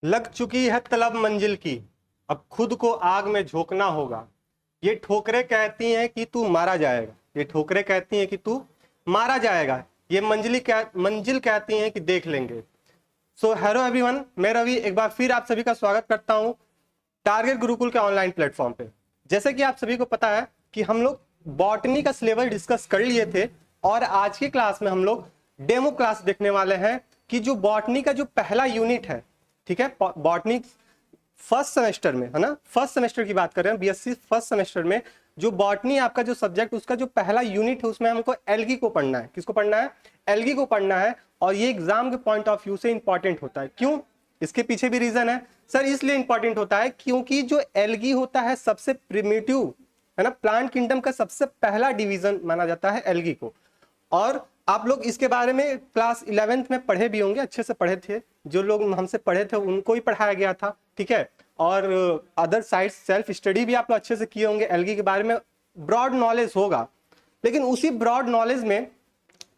लग चुकी है तलब मंजिल की, अब खुद को आग में झोंकना होगा। ये ठोकरें कहती हैं कि तू मारा जाएगा, ये ठोकरें कहती हैं कि तू मारा जाएगा। ये मंजिल कहती हैं कि देख लेंगे। सो हेलो एवरीवन, मैं रवि एक बार फिर आप सभी का स्वागत करता हूं टारगेट गुरुकुल के ऑनलाइन प्लेटफॉर्म पे। जैसे कि आप सभी को पता है कि हम लोग बॉटनी का सिलेबस डिस्कस कर लिए थे और आज की क्लास में हम लोग डेमो क्लास देखने वाले हैं कि जो बॉटनी का जो पहला यूनिट है, ठीक है, बॉटनी फर्स्ट सेमेस्टर में है ना, फर्स्ट सेमेस्टर की बात कर रहे हैं, बीएससी फर्स्ट सेमेस्टर में जो बॉटनी आपका जो सब्जेक्ट उसका जो पहला यूनिट है उसमें हमको एल्गी को पढ़ना है। किसको पढ़ना है? एल्गी को पढ़ना है। और ये एग्जाम के पॉइंट ऑफ व्यू से इंपॉर्टेंट होता है। क्यों? इसके पीछे भी रीजन है सर। इसलिए इंपॉर्टेंट होता है क्योंकि जो एल्गी होता है सबसे प्रिमिटिव है ना, प्लांट किंगडम का सबसे पहला डिवीजन माना जाता है एल्गी को। और आप लोग इसके बारे में क्लास 11th में पढ़े भी होंगे, अच्छे से पढ़े थे। जो लोग हमसे पढ़े थे उनको ही पढ़ाया गया था, ठीक है। और अदर साइड सेल्फ स्टडी भी आप लोग अच्छे से किए होंगे, एल्गी के बारे में ब्रॉड नॉलेज होगा। लेकिन उसी ब्रॉड नॉलेज में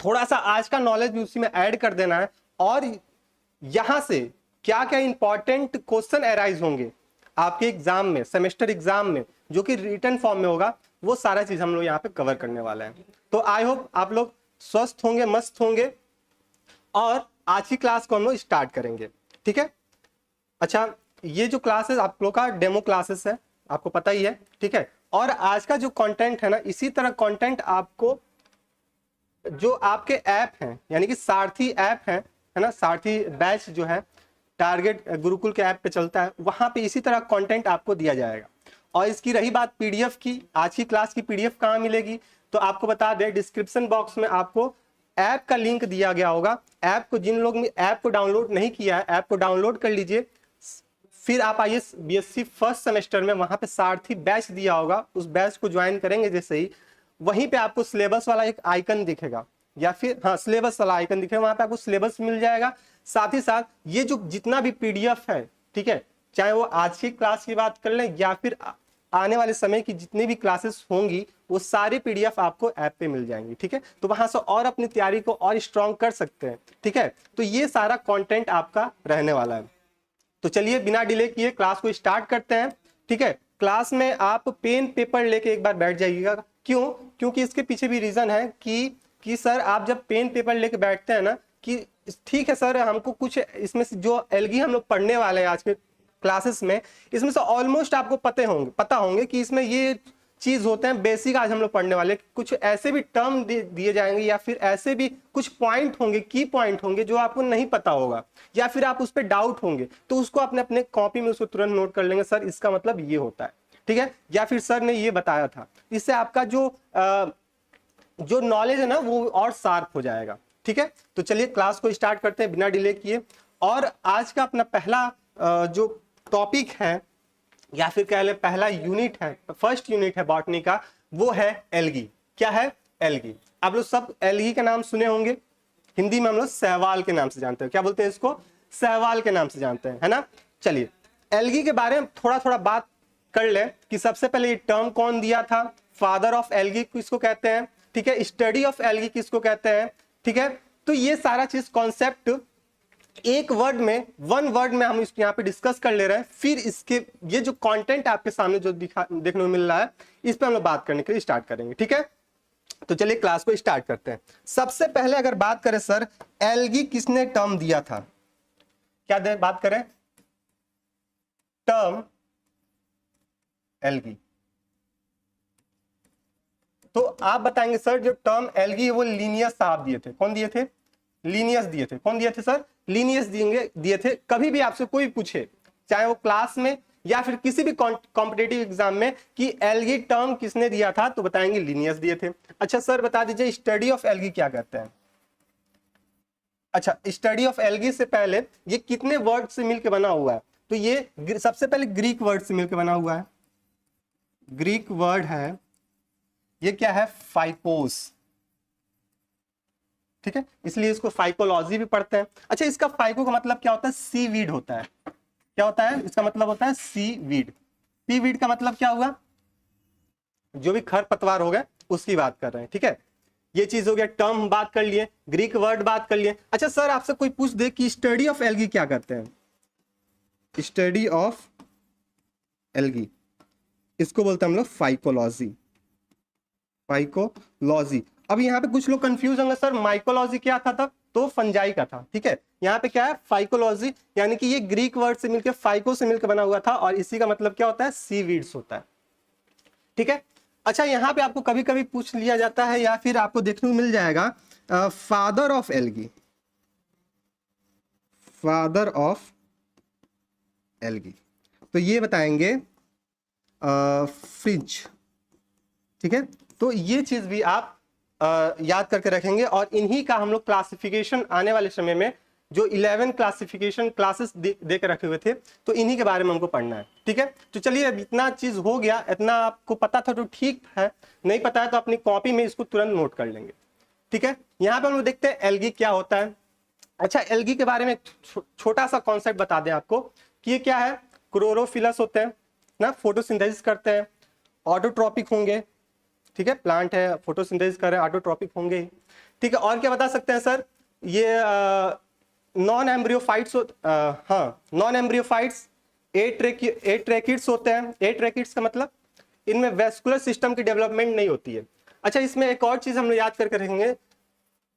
थोड़ा सा आज का नॉलेज भी उसी में ऐड कर देना है। और यहां से क्या क्या इंपॉर्टेंट क्वेश्चन अराइज होंगे आपके एग्जाम में, सेमेस्टर एग्जाम में, जो कि रिटन फॉर्म में होगा, वो सारा चीज हम लोग यहाँ पे कवर करने वाले हैं। तो आई होप आप लोग स्वस्थ होंगे, मस्त होंगे। और आज की क्लास को हम लोग स्टार्ट करेंगे, ठीक है। अच्छा, ये जो क्लासेस आप लोग का डेमो क्लासेस है, आपको पता ही है, ठीक है। और आज का जो कंटेंट है ना, इसी तरह कंटेंट आपको जो आपके ऐप हैं, यानी कि सारथी ऐप है ना, सारथी बैच जो है टारगेट गुरुकुल के ऐप पे चलता है, वहां पे इसी तरह कंटेंट आपको दिया जाएगा। और इसकी रही बात पीडीएफ की, आज की क्लास की पीडीएफ कहाँ मिलेगी? तो आपको बता दें, डिस्क्रिप्शन बॉक्स में आपको ऐप का लिंक दिया गया होगा। ऐप को जिन लोग ने ऐप को डाउनलोड नहीं किया है, ऐप को डाउनलोड कर लीजिए। फिर आप आइए बीएससी फर्स्ट सेमेस्टर में, वहां पे सारथी बैच दिया होगा, उस बैच को ज्वाइन करेंगे जैसे ही, वहीं पे आपको सिलेबस वाला एक आइकन दिखेगा, या फिर हाँ सिलेबस वाला आइकन दिखेगा, वहां पे आपको सिलेबस मिल जाएगा। साथ ही साथ ये जो जितना भी पीडीएफ है, ठीक है, चाहे वो आज की क्लास की बात कर लें या फिर आने वाले समय की जितनी भी क्लासेस होंगी, वो सारे पीडीएफ आपको ऐप पे मिल जाएंगी, ठीक है। तो वहां से और अपनी तैयारी को और स्ट्रॉन्ग कर सकते हैं, ठीक है। तो ये सारा कंटेंट आपका रहने वाला है। तो चलिए बिना डिले किए क्लास को स्टार्ट करते हैं, ठीक है। क्लास में आप पेन पेपर लेके एक बार बैठ जाइएगा। क्यों? क्योंकि इसके पीछे भी रीजन है कि सर आप जब पेन पेपर लेके बैठते हैं ना, कि ठीक है सर हमको कुछ इसमें से जो एल्गी हम लोग पढ़ने वाले हैं आज के क्लासेस में, इसमें से ऑलमोस्ट आपको पता होंगे कि इसमें ये चीज होते हैं बेसिक आज हम लोग पढ़ने वाले। कुछ ऐसे भी टर्म दिए जाएंगे या फिर ऐसे भी कुछ पॉइंट होंगे, की पॉइंट होंगे जो आपको नहीं पता होगा, या फिर आप उस पर डाउट होंगे, तो उसको अपने कॉपी में उसको तुरंत नोट कर लेंगे, सर इसका मतलब ये होता है, ठीक है, या फिर सर ने ये बताया था। इससे आपका जो नॉलेज है ना वो और शार्प हो जाएगा, ठीक है। तो चलिए क्लास को स्टार्ट करते हैं बिना डिले किए। और आज का अपना पहला जो टॉपिक है या फिर कह ले पहला यूनिट है, फर्स्ट यूनिट है बॉटनी का, वो है एल्गी। क्या है? एल्गी। आप लोग सब एल्गी का नाम सुने होंगे, हिंदी में हम लोग सहवाल के नाम से जानते हैं। क्या बोलते हैं इसको? सहवाल के नाम से जानते हैं, है ना। चलिए एल्गी के बारे में थोड़ा थोड़ा बात कर ले कि सबसे पहले ये टर्म कौन दिया था, फादर ऑफ एल्गी किसको कहते हैं, ठीक है, स्टडी ऑफ एल्गी किसको कहते हैं, ठीक है। तो ये सारा चीज कॉन्सेप्ट एक वर्ड में, वन वर्ड में हम यहाँ पे डिस्कस कर ले रहे हैं। फिर इसके ये जो कंटेंट आपके सामने जो देखने को मिल रहा है, इस पे हम लोग बात करने के लिए स्टार्ट करेंगे, ठीक है। तो चलिए क्लास को स्टार्ट करते हैं। सबसे पहले अगर बात करें सर, एल्गी किसने टर्म दिया था? क्या बात करें? Term algae. तो आप बताएंगे सर जो टर्म एल्गी है वो लिनियस साहब दिए थे। कौन दिए थे? लिनियस दिए थे। कौन दिए थे सर? लिनियस दिए थे। कभी भी आपसे कोई पूछे, चाहे वो क्लास में या फिर किसी भी कॉम्पिटेटिव एग्जाम में, कि एल्गी टर्म किसने दिया था, तो बताएंगे लिनियस दिए थे। अच्छा सर बता दीजिए स्टडी ऑफ एल्गी क्या कहते हैं? अच्छा, स्टडी ऑफ एल्गी से पहले ये कितने वर्ड से मिलकर बना हुआ है? तो ये सबसे पहले ग्रीक वर्ड से मिलकर बना हुआ है। ग्रीक वर्ड है, ये क्या है? फाइकोस, ठीक है, इसलिए इसको फाइकोलॉजी भी पढ़ते हैं। अच्छा, इसका फाइको का मतलब क्या होता है? सी वीड होता है। क्या होता है इसका मतलब? होता है सी वीड। सी वीड का मतलब क्या हुआ? जो भी खरपतवार हो गए उसकी बात कर रहे हैं, ठीक है। ये चीज हो गया, टर्म बात कर लिए, ग्रीक वर्ड बात कर लिए। अच्छा सर आपसे कोई पूछ दे कि स्टडी ऑफ एल्गी क्या करते हैं, स्टडी ऑफ एल्गी, इसको बोलते हैं हम लोग फाइकोलॉजी। फाइकोलॉजी। अब यहाँ पे कुछ लोग कंफ्यूज होंगे, सर माइकोलॉजी क्या था तब? तो फंजाई का था, ठीक है। यहाँ पे क्या है? फाइकोलॉजी, यानी कि ये ग्रीक वर्ड से मिलकर, फाइको से मिलकर बना हुआ था, और इसी का मतलब क्या होता है? सीवीड्स होता है, ठीक है। अच्छा, यहाँ पे आपको कभी कभी पूछ लिया जाता है, या फिर आपको देखने को मिल जाएगा father of algae, father of algae, तो ये बताएंगे फ्रिज, ठीक है। तो ये चीज भी आप याद करके रखेंगे, और इन्हीं का हम लोग क्लासिफिकेशन आने वाले समय में, जो 11 क्लासिफिकेशन क्लासेस दे के रखे हुए थे, तो इन्हीं के बारे में हमको पढ़ना है, ठीक है। तो चलिए, अब इतना चीज हो गया, इतना आपको पता था तो ठीक है, नहीं पता है तो अपनी कॉपी में इसको तुरंत नोट कर लेंगे, ठीक है। यहाँ पे हम लोग देखते हैं एल्गी क्या होता है। अच्छा, एल्गी के बारे में छोटा सा कॉन्सेप्ट बता दें आपको कि ये क्या है। क्लोरोफिलस होते हैं ना, फोटोसिंथेसिस करते हैं, ऑटोट्रॉपिक होंगे, ठीक है। प्लांट है, फोटोसिंथेसिस कर रहे हैं, ऑटोट्रॉपिक होंगे, ठीक है। और क्या बता सकते हैं सर? ये नॉन एम्ब्रियोफाइट्स, हाँ नॉन एम्ब्रियोफाइट्स, एट्रेकिड्स होते हैं। एट्रेकिड्स का मतलब इनमें वेस्कुलर सिस्टम की डेवलपमेंट नहीं होती है। अच्छा, इसमें एक और चीज हम लोग याद करके रखेंगे,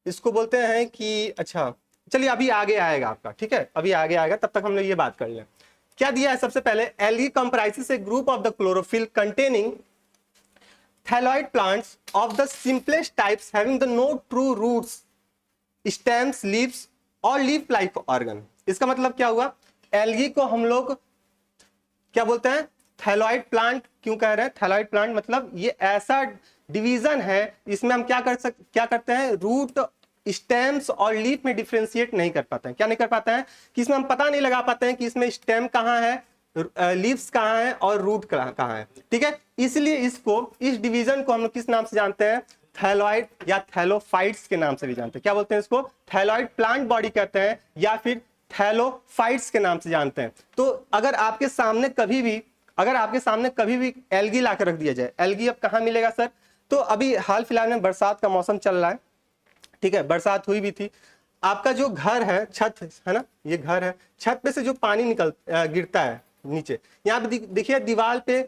इसको बोलते हैं कि, अच्छा चलिए अभी आगे आएगा आपका, ठीक है, अभी आगे आएगा, तब तक हम लोग ये बात कर लें। क्या दिया है सबसे पहले? Algae comprises a group of the chlorophyll containing thalloid plants of the simplest types having the no true roots, stems, leaves और लीफ लाइक ऑर्गन। इसका मतलब क्या हुआ? एल्गी को हम लोग क्या बोलते हैं? Thalloid plant. क्यों कह रहे हैं थैलॉइड प्लांट? मतलब ये ऐसा डिवीजन है, इसमें हम क्या करते हैं? रूट, स्टेम्स और लीफ में डिफरेंशिएट नहीं कर पाते हैं। क्या नहीं कर पाते हैं? कि इसमें हम पता नहीं लगा पाते हैं कि इसमें स्टेम कहाँ है, लीव्स कहाँ है और रूट कहाँ है, ठीक है। इसलिए इस डिवीजन को हम लोग किस नाम से जानते हैं? थैलॉइड या थैलोफाइट्स के नाम से भी जानते हैं। क्या बोलते हैं इसको? थैलॉइड प्लांट बॉडी कहते हैं, या फिर थैलोफाइट्स के नाम से जानते हैं। तो अगर आपके सामने कभी भी एल्गी ला के रख दिया जाए, एल्गी अब कहाँ मिलेगा सर? तो अभी हाल फिलहाल में बरसात का मौसम चल रहा है, ठीक है, बरसात हुई भी थी। आपका जो घर है, छत है ना, ये घर है, छत पे से जो पानी गिरता है नीचे, यहाँ पे देखिए दीवार पे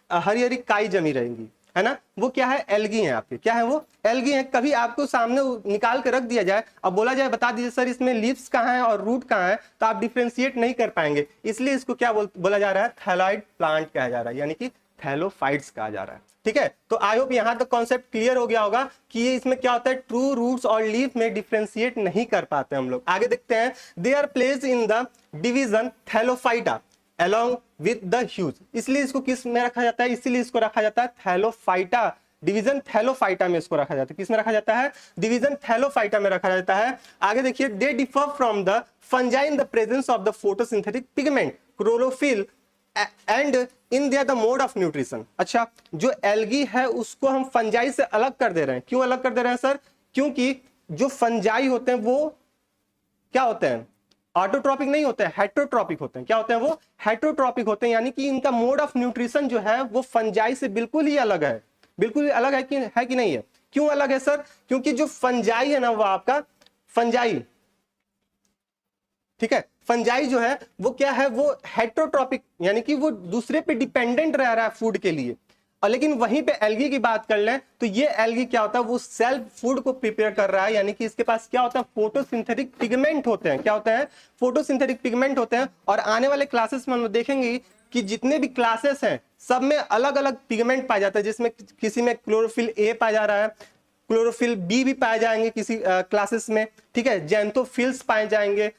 हरी हरी काई जमी रहेंगी, है ना, वो क्या है? एल्गी है आपके। क्या है वो? एल्गी है। कभी आपको सामने निकाल के रख दिया जाए, अब बोला जाए बता दीजिए सर इसमें लीव्स कहाँ है और रूट कहाँ है, तो आप डिफ्रेंशिएट नहीं कर पाएंगे। इसलिए इसको क्या बोला जा रहा है? थैलॉइड प्लांट कहा जा रहा है, यानी कि थैलोफाइट्स कहा जा रहा है, ठीक है। तो आई होप यहां तक कॉन्सेप्ट क्लियर हो गया होगा कि ये इसमें क्या होता है, ट्रू रूट्स और लीफ में डिफरेंशिएट नहीं कर पाते हम लोग। आगे देखते हैं, they are placed in the division thallophyta along with the huge. इसलिए इसको किस में रखा जाता है? इसीलिए इसको रखा जाता है थैलोफाइटा, डिवीजन थैलोफाइटा में इसको रखा जाता है। किस में रखा जाता है? डिवीजन थैलोफाइटा में रखा जाता है। आगे देखिए, they differ from the fungi in the presence of the photosynthetic pigment chlorophyll and in their the mode of nutrition. अच्छा, जो एल्गी है उसको हम फंजाई से अलग कर दे रहे हैं। क्यों अलग कर दे रहे हैं सर? क्योंकि जो फंजाई होते हैं वो क्या होते हैं? ऑटोट्रॉपिक नहीं होते हैं, हेटरोट्रॉपिक होते हैं। क्या होते हैं वो? हेटरोट्रॉपिक होते हैं, यानी कि इनका मोड ऑफ न्यूट्रिशन जो है वो फंजाई से बिल्कुल ही अलग है। बिल्कुल ही अलग है कि नहीं है? क्यों अलग है सर? क्योंकि जो फंजाई है ना, वो आपका फंजाई, ठीक है, फंजाई जो है वो क्या है? वो हेटरोट्रॉपिक, यानी कि वो दूसरे पे डिपेंडेंट रह रहा है फूड के लिए। और लेकिन वहीं पे एल्गी की बात कर लें तो ये एल्गी क्या होता है? वो सेल्फ फूड को प्रिपेयर कर रहा है, यानी कि इसके पास क्या होता है? फोटोसिंथेटिक पिगमेंट होते हैं। क्या होते हैं? फोटोसिंथेटिक पिगमेंट होते हैं। और आने वाले क्लासेस में हम देखेंगे कि जितने भी क्लासेस हैं सब में अलग अलग पिगमेंट पाया जाता है, जिसमें किसी में क्लोरोफिल ए पाया जा रहा है, क्लोरोफिल बी भी पाए जाएंगे किसी क्लासेस में, ठीक है, जेंथोफिल्स पाए जाएंगे,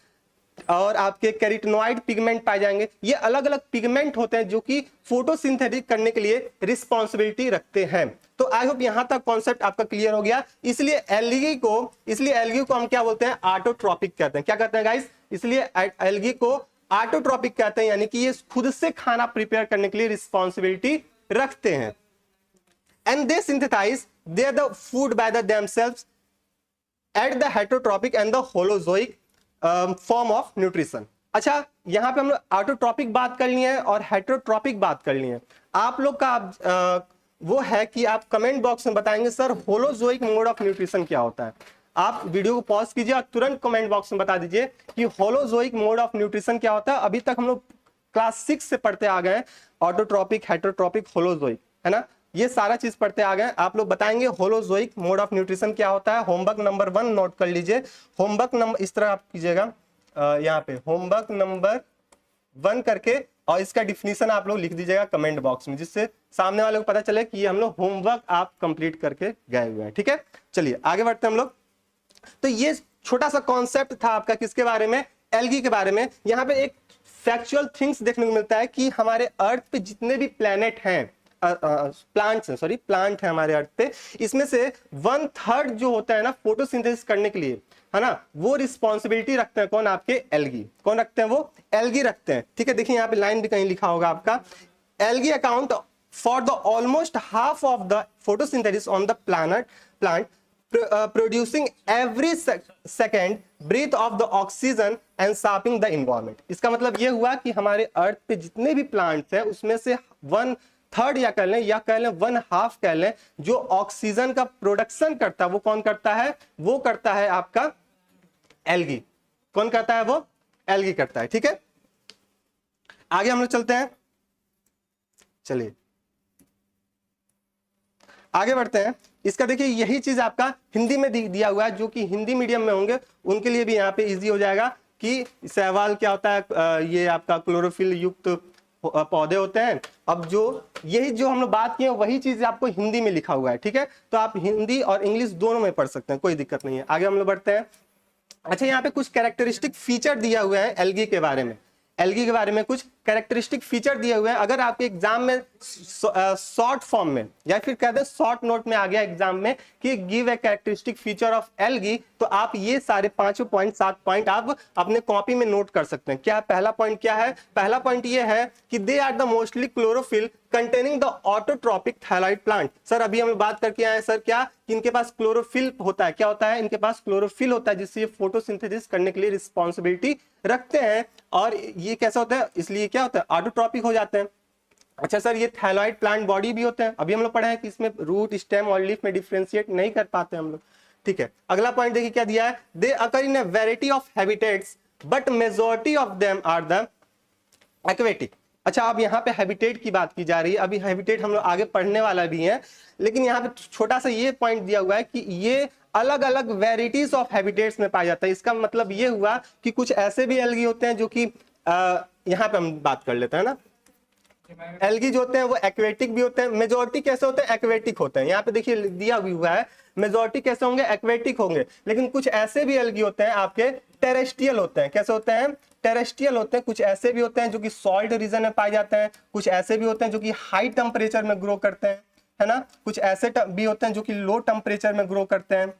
और आपके कैरोटीनॉइड पिगमेंट पाए जाएंगे। ये अलग अलग पिगमेंट होते हैं जो कि फोटोसिंथेटिक करने के लिए रिस्पॉन्सिबिलिटी रखते हैं। तो आई होप यहां तक कॉन्सेप्ट आपका क्लियर हो गया। इसलिए एल्गी को हम क्या बोलते हैं? ऑटोट्रॉपिक कहते हैं। क्या कहते हैं गाइस? इसलिए एल्गी को ऑटोट्रॉपिक कहते हैं, यानी कि ये खुद से खाना प्रिपेयर करने के लिए रिस्पॉन्सिबिलिटी रखते हैं। And they synthesize their the food by the themselves at the heterotrophic and the holozoic form of nutrition. अच्छा, यहां पे हम लोग ऑटोट्रॉपिक बात कर लिए हैं और हेटरोट्रॉपिक बात कर लिए हैं। आप लोग का वो है कि आप कमेंट बॉक्स में बताएंगे sir holozoic mode of nutrition क्या होता है। आप वीडियो को पॉज कीजिए और तुरंत कमेंट बॉक्स में बता दीजिए कि होलोजोइक मोड ऑफ न्यूट्रिशन क्या होता है। अभी तक हम लोग क्लास 6 से पढ़ते आ गए हैं, ऑटोट्रॉपिक, हेटरोट्रॉपिक, होलोजोइक, है ना, ये सारा चीज पढ़ते आ गए। आप लोग बताएंगे होलोजोइक मोड ऑफ न्यूट्रिशन क्या होता है। होमवर्क नंबर 1 नोट कर लीजिए, होमवर्क नंबर इस तरह आप कीजिएगा, यहाँ पे होमवर्क नंबर 1 करके और इसका डिफिनीशन आप लोग लिख दीजिएगा कमेंट बॉक्स में, जिससे सामने वाले को पता चले कि ये हम लोग होमवर्क आप कंप्लीट करके गए हुए हैं। ठीक है, चलिए आगे बढ़ते हैं हम लोग। तो ये छोटा सा कॉन्सेप्ट था आपका किसके बारे में, एल्गी के बारे में। यहाँ पे एक फैक्चुअल थिंग्स देखने को मिलता है कि हमारे अर्थ पे जितने भी प्लेनेट हैं, प्लांट्स है हमारे अर्थ पे, इसमें से 1/3 जो होता है ना फोटोसिंथेसिस करने के लिए, है ना, वो रिस्पॉन्सिबिलिटी रखते हैं कौन, आपके एल्गी। कौन रखते हैं, वो एल्गी रखते हैं। ठीक है, देखिए यहाँ पे लाइन भी कहीं लिखा होगा आपका, algae account for the almost half of the photosynthesis on the plant producing every second breath of the oxygen and sapping the environment। इसका मतलब ये हुआ कि हमारे अर्थ पे जितने भी प्लांट्स हैं उसमें से 1/3 या कह लें 1/2 कह लें, जो ऑक्सीजन का प्रोडक्शन करता है वो कौन करता है, वो करता है आपका एल्गी। कौन करता है, वो एल्गी करता है। ठीक है, आगे हम लोग चलते हैं, चलिए आगे बढ़ते हैं। इसका देखिए यही चीज आपका हिंदी में दिया हुआ है, जो कि हिंदी मीडियम में होंगे उनके लिए भी यहाँ पे इजी हो जाएगा कि सहवाल क्या होता है। ये आपका क्लोरोफिल युक्त पौधे होते हैं। अब जो यही जो हम लोग बात किए वही चीज आपको हिंदी में लिखा हुआ है। ठीक है, तो आप हिंदी और इंग्लिश दोनों में पढ़ सकते हैं, कोई दिक्कत नहीं है। आगे हम लोग बढ़ते हैं। अच्छा, यहाँ पे कुछ कैरेक्टरिस्टिक फीचर दिया हुआ है एल्गी के बारे में, एल्गी के बारे में कुछ कैरेक्टरिस्टिक फीचर दिए हुए हैं। अगर आपके एग्जाम में शॉर्ट फॉर्म में या फिर कहते हैं शॉर्ट नोट में आ गया एग्जाम में कि give a characteristic feature of algae, तो आप ये सारे 5 पॉइंट 7 पॉइंट आप अपने कॉपी में नोट कर सकते हैं। क्या पहला पॉइंट क्या है, पहला पॉइंट ये है कि they are the mostly chlorophyll containing the autotrophic thyroid plant. Sir अभी हम बात करके आए सर क्या, कि इनके पास क्लोरोफिल होता है। क्या होता है, इनके पास क्लोरोफिल होता है, जिससे ये फोटोसिंथेसिस करने के लिए रिस्पॉन्सिबिलिटी रखते हैं। और ये कैसा होता है, इसलिए क्या होता है, ऑटोट्रॉपिक हो जाते हैं। अच्छा सर, ये थायराइड प्लांट बॉडी भी होते हैं। अभी हम लोग पढ़े हैं कि इसमें रूट, स्टेम और लीफ में डिफरेंशिएट नहीं कर पाते हम लोग। ठीक है, अगला पॉइंट देखिए क्या दिया है, they occur in a variety of habitats but majority of them are the aquatic. अच्छा, अब यहाँ पे हैबिटेट की बात की जा रही है। अभी हैबिटेट हम लोग आगे पढ़ने वाला भी है, लेकिन यहाँ पे छोटा सा ये पॉइंट दिया हुआ है कि ये अलग अलग वेराइटीज ऑफ हैबिटेट्स में पाया जाता है। इसका मतलब ये हुआ कि कुछ ऐसे भी एल्गी होते हैं जो कि यहाँ पे हम बात कर लेते हैं ना, एल्गी जो होते हैं वो एक्वेटिक भी होते हैं। मेजॉरिटी कैसे होते हैं, एक्वेटिक होते हैं। यहाँ पे देखिए दिया हुआ है मेजॉरिटी कैसे होंगे, एक्वेटिक होंगे। लेकिन कुछ ऐसे भी एल्गी होते हैं आपके टेरेस्ट्रियल होते हैं। कैसे होते हैं, टेरेस्ट्रियल होते हैं। कुछ ऐसे भी होते हैं जो कि सॉल्ट रीजन में पाए जाते हैं। कुछ ऐसे भी होते हैं जो कि हाई टेम्परेचर में ग्रो करते हैं, है ना। कुछ ऐसे भी होते हैं जो कि लो टेम्परेचर में ग्रो करते हैं।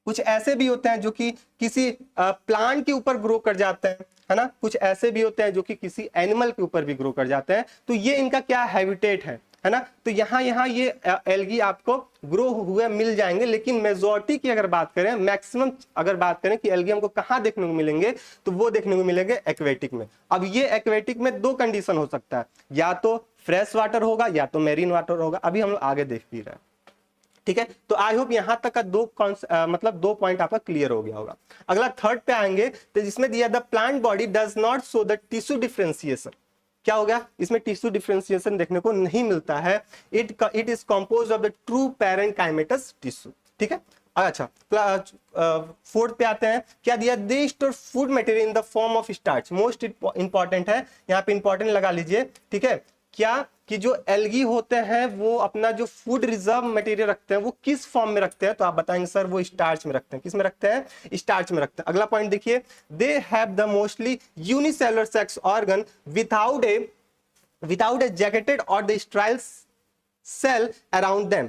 कुछ ऐसे भी होते हैं जो कि किसी प्लांट के ऊपर ग्रो कर जाते हैं, है ना। कुछ ऐसे भी होते हैं जो कि किसी एनिमल के ऊपर भी ग्रो कर जाते हैं। तो ये इनका क्या हैबिटेट है ना। तो यहाँ ये एल्गी आपको ग्रो हुए मिल जाएंगे। लेकिन मेजॉरिटी की अगर बात करें, मैक्सिमम अगर बात करें कि एल्गी हमको कहाँ देखने को मिलेंगे, तो वो देखने को मिलेंगे एक्वेटिक में। अब ये एक्वेटिक में 2 कंडीशन हो सकता है, या तो फ्रेश वाटर होगा या तो मेरीन वाटर होगा। अभी हम लोग आगे देख भी रहे हैं, ठीक है। तो आई होप यहां तक का 2 पॉइंट आपका क्लियर हो गया होगा। अगला थर्ड पे आएंगे, तो जिसमें दिया the plant body does not show the tissue differentiation. क्या हो गया, इसमें टिश्यू डिफरेंशिएशन देखने को नहीं मिलता है। It is composed of the true parenchymatous tissue, ठीक है। अच्छा, फोर्थ पे आते हैं। क्या दिया, they store food material in the form of starch. Most important है, यहाँ पे इंपॉर्टेंट लगा लीजिए, ठीक है। क्या कि जो एल्गी होते हैं वो अपना जो फूड रिजर्व मटेरियल रखते हैं वो किस फॉर्म में रखते हैं, तो आप बताएंगे सर वो स्टार्च में रखते हैं। किस में रखते हैं, स्टार्च में रखते हैं। अगला पॉइंट देखिए, they have the mostly unicellular sex organ without a jacketed और the sterile cell around them.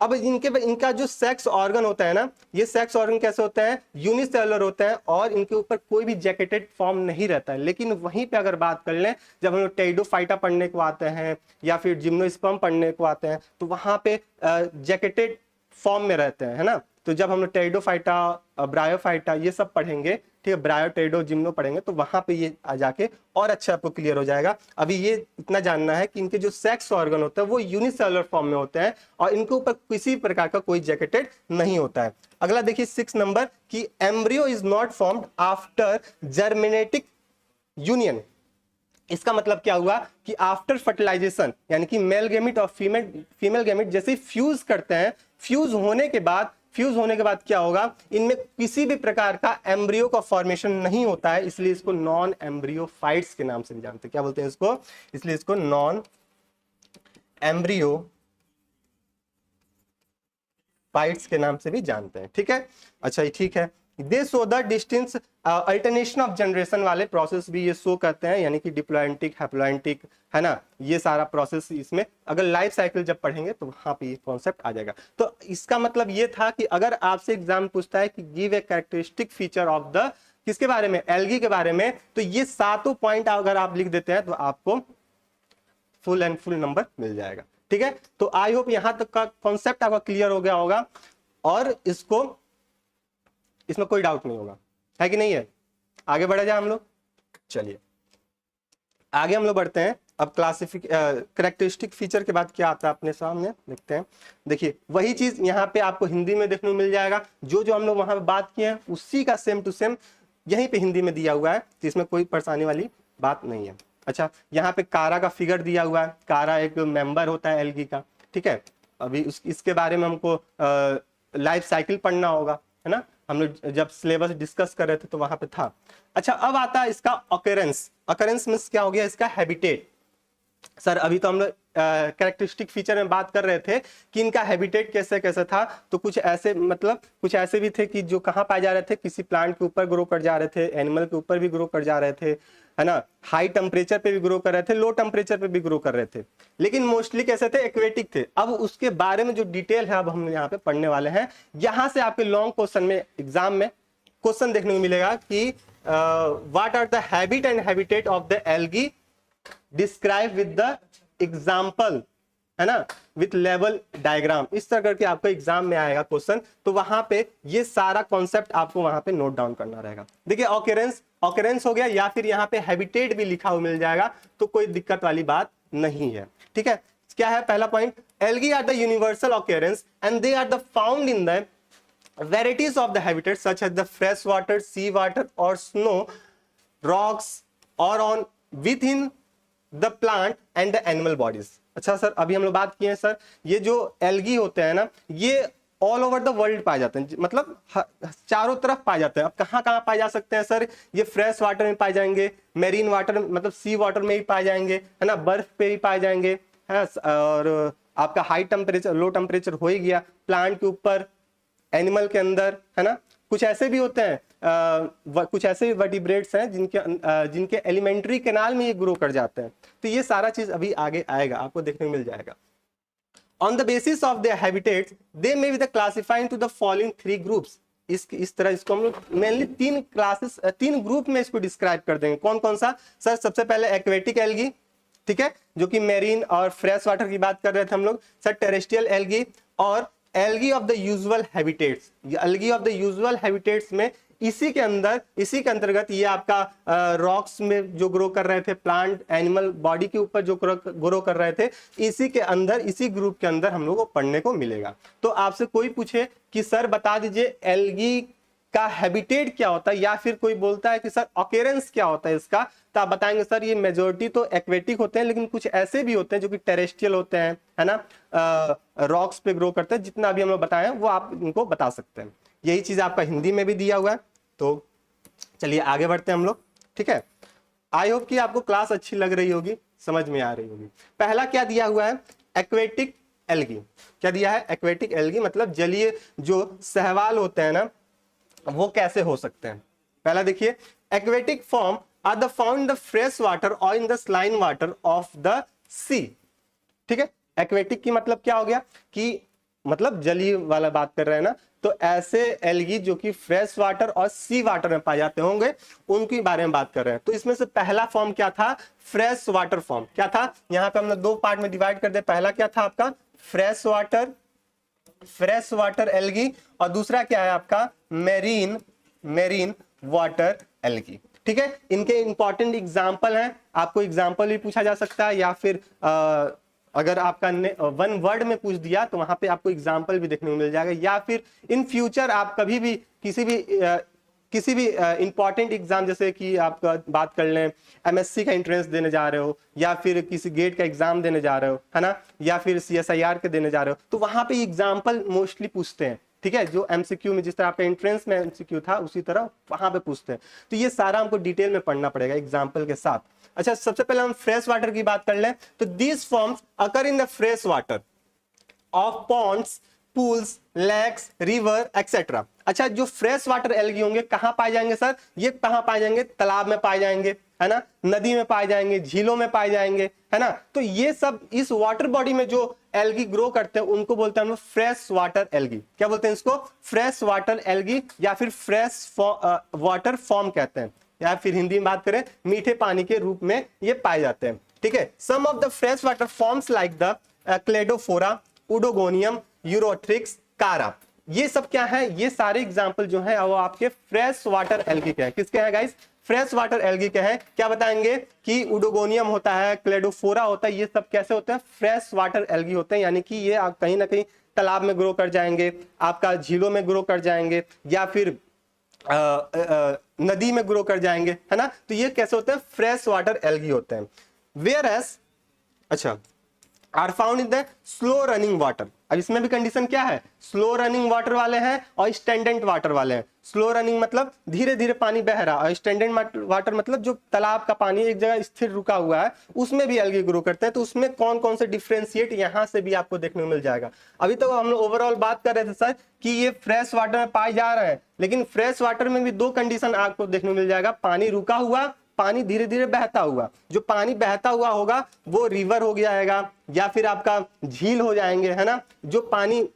अब इनका जो सेक्स ऑर्गन होता है ना, ये सेक्स ऑर्गन कैसे होता है, यूनिसेलुलर होता है और इनके ऊपर कोई भी जैकेटेड फॉर्म नहीं रहता है। लेकिन वहीं पे अगर बात कर लें, जब हम लोग टेरिडोफाइटा पढ़ने को आते हैं या फिर जिम्नोस्पर्म पढ़ने को आते हैं, तो वहां पे जैकेटेड फॉर्म में रहते हैं, है ना। तो जब हम लोग टेरिडोफाइटा, ब्रायोफाइटा ये सब पढ़ेंगे, ठीक है, ब्रायो, टेरिडो, जिम्नो पढ़ेंगे, तो वहां पे ये आ जाके और अच्छा आपको क्लियर हो जाएगा। अभी ये इतना जानना है कि इनके जो सेक्स ऑर्गन होता है वो यूनिसेलुलर फॉर्म में होते हैं और इनके ऊपर किसी प्रकार का कोई जैकेटेड नहीं होता है। अगला देखिए 6 नंबर की embryo is not formed after gametic union. इसका मतलब क्या हुआ कि आफ्टर फर्टिलाइजेशन यानी कि मेल गैमेट और फीमेल गैमेट जैसे फ्यूज करते हैं, फ्यूज होने के बाद क्या होगा, इनमें किसी भी प्रकार का एम्ब्रियो का फॉर्मेशन नहीं होता है, इसलिए इसको नॉन एम्ब्रियोफाइट्स के नाम से भी जानते हैं। क्या बोलते हैं इसको? इसलिए इसको नॉन एम्ब्रियोफाइट्स के नाम से भी जानते हैं। ठीक है, अच्छा ये ठीक है। दे show the distance alternation of generation वाले प्रोसेस भी ये शो करते हैं, यानी कि डिप्लॉयंटिक, हैप्लॉयंटिक, है ना, ये सारा प्रोसेस इसमें अगर लाइफ साइकिल जब पढ़ेंगे तो वहां पे ये कॉन्सेप्ट आ जाएगा। तो इसका मतलब ये था कि अगर आपसे एग्जाम पूछता है कि give a characteristic feature of the, किसके बारे में, एल्गी के बारे में, तो ये सातों पॉइंट अगर आप लिख देते हैं तो आपको फुल एंड फुल नंबर मिल जाएगा। ठीक है, तो आई होप यहां तक का कॉन्सेप्ट आपका क्लियर हो गया होगा और इसमें कोई डाउट नहीं होगा, है कि नहीं है? आगे बढ़ा जाए हम लोग, चलिए आगे हम लोग बढ़ते हैं। अब कैरेक्टरिस्टिक फीचर के बाद क्या आता है अपने सामने देखते हैं। देखिए वही चीज यहाँ पे आपको हिंदी में देखने को मिल जाएगा, जो हम लोग वहां पे बात किए हैं उसी का सेम टू सेम यहीं पे हिंदी में दिया हुआ है, तो इसमें कोई परेशानी वाली बात नहीं है। अच्छा, यहाँ पे कारा का फिगर दिया हुआ है, कारा एक मेंबर होता है एल्गी का। ठीक है, अभी इसके बारे में हमको लाइफ साइकिल पढ़ना होगा, है ना, हम लोग जब सिलेबस डिस्कस कर रहे थे तो वहां पे था। अच्छा, अब आता है इसका ऑकरेंस। ऑकरेंस मींस क्या हो गया, इसका हैबिटेट। सर अभी तो हम लोग कैरेक्टरिस्टिक फीचर में बात कर रहे थे कि इनका हैबिटेट कैसे कैसे था, तो कुछ ऐसे मतलब कुछ ऐसे भी थे कि जो कहाँ पाए जा रहे थे, किसी प्लांट के ऊपर ग्रो कर जा रहे थे, एनिमल के ऊपर भी ग्रो कर जा रहे थे, है ना, हाई टेम्परेचर पे भी ग्रो कर रहे थे, लो टेम्परेचर पे भी ग्रो कर रहे थे, लेकिन मोस्टली कैसे थे, एक्वेटिक थे। अब उसके बारे में जो डिटेल है अब हम यहाँ पे पढ़ने वाले हैं। यहाँ से आपके लॉन्ग क्वेश्चन में एग्जाम में क्वेश्चन देखने को मिलेगा कि what are the habit and habitat of the algae describe with the example, है ना, विथ लेवल डायग्राम। इस तरह करके आपको एग्जाम में आएगा क्वेश्चन, तो वहां पे ये सारा कॉन्सेप्ट आपको वहां पे नोट डाउन करना रहेगा। देखिए ऑकरेंस हो गया या फिर यहाँ पे हैबिटेट भी लिखा हुआ मिल जाएगा, तो कोई दिक्कत वाली बात नहीं है। ठीक है, क्या है पहला point, algae are the universal occurrence and they are the found in the varieties of the habitats such as the fresh water, sea water or snow, rocks or on within the plant and the animal bodies। अच्छा sir, अभी हम लोग बात किए हैं sir, ये जो algae होते हैं ना, ये ऑल ओवर द वर्ल्ड पाए जाते हैं, मतलब चारों तरफ पाए जाते हैं। अब कहाँ कहाँ पाए जा सकते हैं सर, ये फ्रेश वाटर में पाए जाएंगे, मेरीन वाटर मतलब सी वाटर में भी पाए जाएंगे, है ना, बर्फ पे भी पाए जाएंगे, है, और आपका हाई टेम्परेचर लो टेम्परेचर हो ही गया, प्लांट के ऊपर, एनिमल के अंदर, है ना। कुछ ऐसे भी होते हैं कुछ ऐसे वर्टिब्रेट्स हैं जिनके एलिमेंट्री कैनाल में ये ग्रो कर जाते हैं। तो ये सारा चीज अभी आगे आएगा, आपको देखने को मिल जाएगा। On the basis of their habitats they may be the classified into the following 3 groups. इस तरह इसको हम लोग मेनली 3 ग्रुप में इसको डिस्क्राइब कर देंगे। कौन कौन सा सर? सबसे पहले एक्वेटिक एल्गी, ठीक है, जो कि मेरीन और फ्रेश वाटर की बात कर रहे थे हम लोग। सर टेरेस्ट्रियल एल्गी और algae of the usual habitats. Algae of the usual habitats में इसी के अंतर्गत ये आपका रॉक्स में जो ग्रो कर रहे थे, प्लांट एनिमल बॉडी के ऊपर जो ग्रो कर रहे थे, इसी ग्रुप के अंदर हम लोग को पढ़ने को मिलेगा। तो आपसे कोई पूछे कि सर बता दीजिए एल्गी का हैबिटेट क्या होता है, या फिर कोई बोलता है कि सर ऑकरेंस क्या होता है इसका, तो आप बताएंगे सर ये मेजोरिटी तो एक्वेटिक होते हैं, लेकिन कुछ ऐसे भी होते हैं जो कि टेरेस्ट्रियल होते हैं, है ना, रॉक्स पे ग्रो करते हैं। जितना भी हम लोग बताए वो आप इनको बता सकते हैं। यही चीज आपका हिंदी में भी दिया हुआ है। तो चलिए आगे बढ़ते हैं हम लोग, ठीक है। आई होप कि आपको क्लास अच्छी लग रही होगी, समझ में आ रही होगी। पहला क्या दिया हुआ है? Aquatic algae. क्या दिया है? एक्वेटिक एल्गी मतलब जलीय जो शैवाल होते हैं ना, वो कैसे हो सकते हैं। पहला देखिए, aquatic form are the found in the fresh water और in the saline water of the sea. ठीक है, एक्वेटिक की मतलब क्या हो गया कि मतलब जलीय वाला बात कर रहे हैं ना, तो ऐसे एल्गी जो कि फ्रेश वाटर और सी वाटर में पाए जाते होंगे, उनके बारे में बात कर रहे हैं। तो इसमें से पहला फॉर्म क्या था? Fresh water form. क्या था? यहाँ पे हमने 2 पार्ट में डिवाइड कर दिया। पहला क्या था आपका? फ्रेश वाटर एल्गी, और दूसरा क्या है आपका? Marine water algae. ठीक है, इनके इंपॉर्टेंट एग्जाम्पल हैं, आपको एग्जाम्पल भी पूछा जा सकता है, या फिर अगर आपका 1 वर्ड में पूछ दिया तो वहां पे आपको एग्जाम्पल भी देखने को मिल जाएगा, या फिर इन फ्यूचर आप कभी भी किसी भी इंपॉर्टेंट एग्जाम, जैसे कि आप बात कर लें एमएससी का एंट्रेंस देने जा रहे हो, या फिर किसी गेट का एग्जाम देने जा रहे हो, है ना, या फिर सीएसआईआर के देने जा रहे हो, तो वहां पे एग्जाम्पल मोस्टली पूछते हैं। ठीक है, जो एमसीक्यू में जिस तरह आपका एंट्रेंस में एमसीक्यू था उसी तरह वहां पे पूछते हैं। तो ये सारा हमको डिटेल में पढ़ना पड़ेगा एग्जाम्पल के साथ। अच्छा, सबसे पहले हम फ्रेश वाटर की बात कर लें, तो these forms occur in the fresh water of ponds, pools, lakes, river etcetera. अच्छा, जो फ्रेश वाटर एल्गी होंगे कहां पाए जाएंगे सर? ये कहां पाए जाएंगे? तालाब में पाए जाएंगे, है ना, नदी में पाए जाएंगे, झीलों में पाए जाएंगे, है ना। तो ये सब इस वाटर बॉडी में जो एल्गी ग्रो करते हैं उनको बोलते हैं हम फ्रेश वाटर एल्गी। क्या बोलते हैं इसको? फ्रेश वाटर एल्गी, या फिर फ्रेश वाटर फॉर्म कहते हैं, या फिर हिंदी में बात करें मीठे पानी के रूप में ये पाए जाते हैं। ठीक है, some of the fresh water forms like the Cladophora, Oedogonium, Ulothrix, Chara, ये सब क्या है? ये सारे एग्जाम्पल जो है वो आपके फ्रेश वाटर एल्गी के हैं। किसके हैं गाइस? फ्रेश वाटर एल्गी के हैं। क्या बताएंगे कि उडोगोनियम होता है, क्लेडोफोरा होता है, ये सब कैसे होते हैं? फ्रेश वाटर एल्गी होते हैं, यानी कि ये कहीं ना कहीं तालाब में ग्रो कर जाएंगे, आपका झीलों में ग्रो कर जाएंगे, या फिर नदी में ग्रो कर जाएंगे, है ना। तो ये कैसे होते हैं? फ्रेश वाटर एल्गी होते हैं। वेयर एज अच्छा are found in the slow running water. अब इसमें भी कंडीशन क्या है? स्लो रनिंग वाटर वाले हैं और स्टैंडेंट वाटर वाले हैं। स्लो रनिंग मतलब धीरे धीरे पानी बह रहा, और स्टैंडेंट वाटर मतलब जो तालाब का पानी एक जगह स्थिर रुका हुआ है, उसमें भी एल्गी ग्रो करते हैं। तो उसमें कौन कौन से डिफ्रेंशिएट यहां से भी आपको देखने को मिल जाएगा। अभी तक हम लोग ओवरऑल बात कर रहे थे सर कि ये फ्रेश वाटर में पाए जा रहे हैं, लेकिन फ्रेश वाटर में भी दो कंडीशन आपको देखने को मिल जाएगा, पानी रुका हुआ, पानी धीरे धीरे बहता हुआ। जो पानी बहता हुआ होगा वो रिवर हो जाएगा, या फिर आपका झील हो जाएंगे, है ना। जो पानी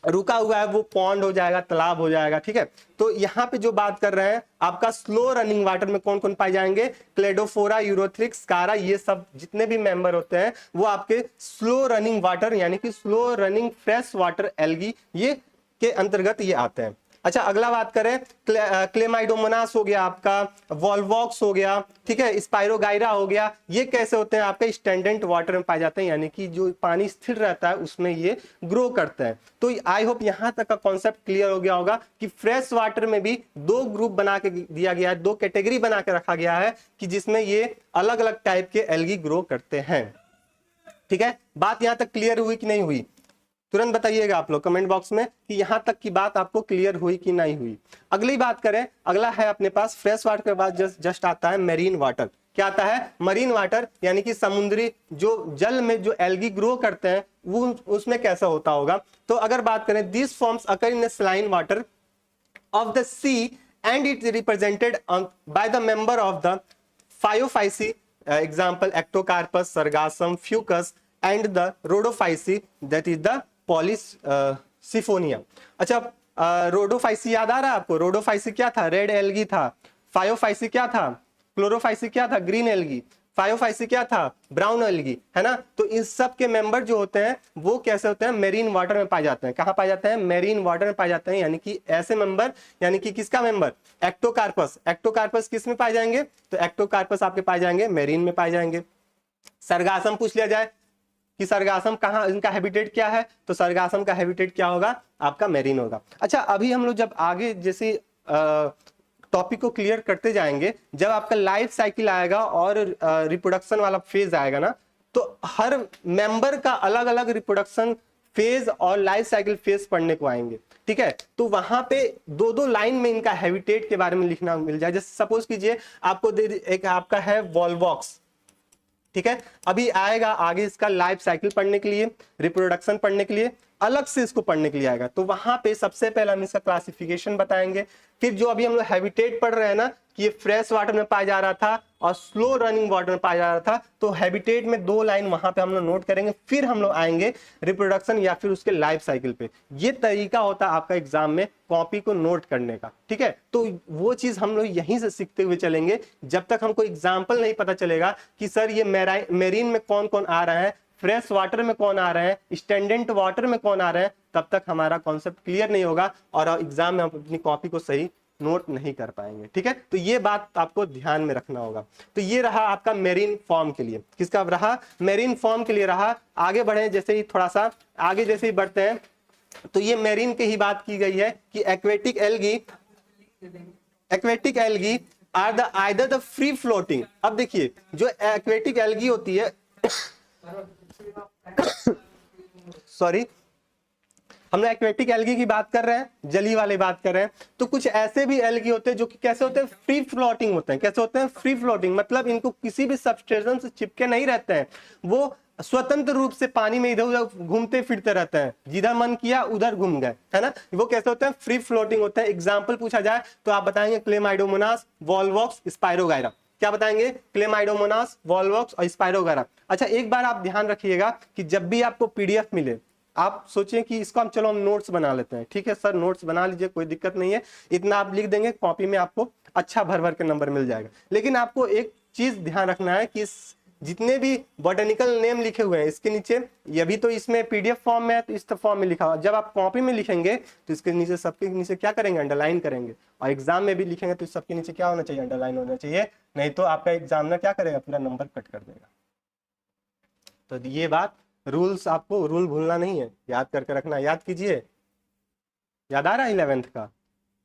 रुका हुआ है वो पॉन्ड हो जाएगा, तालाब हो जाएगा। ठीक है, तो यहाँ पे जो बात कर रहे हैं आपका स्लो रनिंग वाटर में कौन कौन पाए जाएंगे? क्लेडोफोरा, यूरोथ्रिक्स, कारा, ये सब जितने भी मेंबर होते हैं वो आपके स्लो रनिंग वाटर यानी कि slow running fresh water algae ये के अंतर्गत ये आते हैं। अच्छा, अगला बात करें, क्लेमाइडोमोनास हो गया आपका, वॉल्वॉक्स हो गया, ठीक है, स्पाइरोगाइरा हो गया, ये कैसे होते हैं? आपके स्टैंडेंट वाटर में पाए जाते हैं, यानी कि जो पानी स्थिर रहता है उसमें ये ग्रो करते हैं। तो आई होप यहां तक का कॉन्सेप्ट क्लियर हो गया होगा कि फ्रेश वाटर में भी दो ग्रुप बना के दिया गया है, दो कैटेगरी बना के रखा गया है कि जिसमें ये अलग अलग टाइप के एल्गी ग्रो करते हैं। ठीक है, बात यहां तक क्लियर हुई कि नहीं हुई? तुरंत बताइएगा आप लोग कमेंट बॉक्स में कि यहां तक की बात आपको क्लियर हुई कि नहीं हुई। अगली बात करें, अगला है अपने पास फ्रेश वाटर के बाद जस्ट आता है मेरीन वाटर। क्या आता है? मरीन वाटर, यानी कि समुद्री जो जल में जो एल्गी ग्रो करते हैं वो उसमें कैसा होता होगा। तो अगर बात करें, this forms occur in saline water of the sea and it represented by the member of the Phaeophyceae, example Ectocarpus, Sargassum, Fucus and the Rhodophyceae that is the Polysiphonia. अच्छा, रोडोफाइसी याद आ रहा है आपको? रोडोफाइसी क्या था? Red algae था। फायोफाइसी क्या था? क्लोरोफाइसी क्या था? Green algae. फायोफाइसी क्या था? ब्राउन एल्गी, है ना। तो इस सब के मेंबर जो होते हैं वो कैसे होते हैं? मेरीन वाटर में पाए जाते हैं। कहां पाए जाते हैं? मेरीन वाटर में पाए जाते हैं, यानी कि ऐसे मेंबर, यानी कि किसका मेंबर? एक्टोकार्पस। एक्टोकार्पस किस में पाए जाएंगे? तो एक्टोकार्पस आपके पाए जाएंगे मेरीन में पाए जाएंगे। सरगासम पूछ लिया जाए कि सरगासम कहाँ, इनका हैबिटेट क्या है? तो सरगासम का हैबिटेट क्या होगा? आपका मेरीन होगा। अच्छा, अभी हम लोग जब आगे जैसे टॉपिक को क्लियर करते जाएंगे, जब आपका लाइफ साइकिल आएगा और रिप्रोडक्शन वाला फेज आएगा ना, तो हर मेंबर का अलग अलग रिप्रोडक्शन फेज और लाइफ साइकिल फेज पढ़ने को आएंगे। ठीक है, तो वहां पे दो दो लाइन में इनका हैबिटेट के बारे में लिखना मिल जाए। जैसे सपोज कीजिए आपको एक आपका है वॉल्वॉक्स, ठीक है, अभी आएगा आगे इसका लाइफ साइकिल पढ़ने के लिए, रिप्रोडक्शन पढ़ने के लिए, अलग से इसको पढ़ने के लिए आएगा। तो वहां पे सबसे पहले हम इसका क्लासिफिकेशन बताएंगे। फिर जो अभी हम लोग हैबिटेट पढ़ रहे हैं ना कि ये फ्रेश वाटर में पाया जा रहा था और स्लो रनिंग वाटर में पाया जा रहा था, तो हैबिटेट में दो लाइन वहां पे हम लोग नोट करेंगे। फिर हम लोग आएंगे रिप्रोडक्शन या फिर उसके लाइफ साइकिल पे। ये तरीका होता है आपका एग्जाम में कॉपी को नोट करने का। ठीक है, तो वो चीज हम लोग यहीं से सीखते हुए चलेंगे। जब तक हमको एग्जाम्पल नहीं पता चलेगा कि सर ये मेरीन में कौन कौन आ रहा है, फ्रेश वाटर में कौन आ रहे हैं, स्टैंडेंट वाटर में कौन आ रहे हैं, तब तक हमारा कॉन्सेप्ट क्लियर नहीं होगा और एग्जाम में हम अपनी कॉपी को सही नोट नहीं कर पाएंगे। ठीक है, तो ये बात आपको ध्यान में रखना होगा। तो ये रहा आपका मेरीन फॉर्म के लिए। किसका रहा? मेरीन फॉर्म के लिए रहा। आगे बढ़े, जैसे ही थोड़ा सा आगे जैसे ही बढ़ते हैं, तो ये मेरीन की ही बात की गई है कि aquatic algae aquatic algae are the either the free floating. अब देखिए जो एक्वेटिक एल्गी होती है सॉरी, हम लोग एक्वेटिक एल्गी की बात कर रहे हैं, जली वाले बात कर रहे हैं। तो कुछ ऐसे भी एल्गी होते हैं जो कि कैसे होते हैं, फ्री फ्लोटिंग होते हैं। कैसे होते हैं, फ्री फ्लोटिंग, मतलब इनको किसी भी सबस्टेशन से चिपके नहीं रहते हैं, वो स्वतंत्र रूप से पानी में इधर उधर घूमते फिरते रहते हैं, जिधर मन किया उधर घूम गए, है ना। वो कैसे होते हैं, फ्री फ्लोटिंग होते हैं। एग्जाम्पल पूछा जाए तो आप बताएंगे क्लेमाइडोमोनास, वॉलवॉक्स, स्पाइरोगायरा। क्या बताएंगे, क्लेमाइडोमोनास, वॉलवॉक्स और स्पाइरोगायरा। अच्छा एक बार आप ध्यान रखिएगा कि जब भी आपको पीडीएफ मिले, आप सोचें कि इसको हम चलो हम नोट्स बना लेते हैं। ठीक है सर, नोट्स बना लीजिए, कोई दिक्कत नहीं है, इतना आप लिख देंगे कॉपी में, आपको अच्छा भर भर के नंबर मिल जाएगा। लेकिन आपको एक चीज ध्यान रखना है कि जितने भी बॉटनिकल नेम लिखे हुए हैं इसके नीचे, ये भी तो इसमें पीडीएफ फॉर्म में है तो इस फॉर्म में लिखा हुआ, जब आप कॉपी में लिखेंगे तो इसके नीचे, सबके नीचे क्या करेंगे, अंडरलाइन करेंगे। और एग्जाम में भी लिखेंगे तो सबके नीचे क्या होना चाहिए, अंडरलाइन होना चाहिए, नहीं तो आपका एग्जामिनर क्या करेगा, पूरा नंबर कट कर देगा। तो ये बात, रूल्स, आपको रूल भूलना नहीं है, याद करके रखना। याद कीजिए, याद आ रहा है 11th का।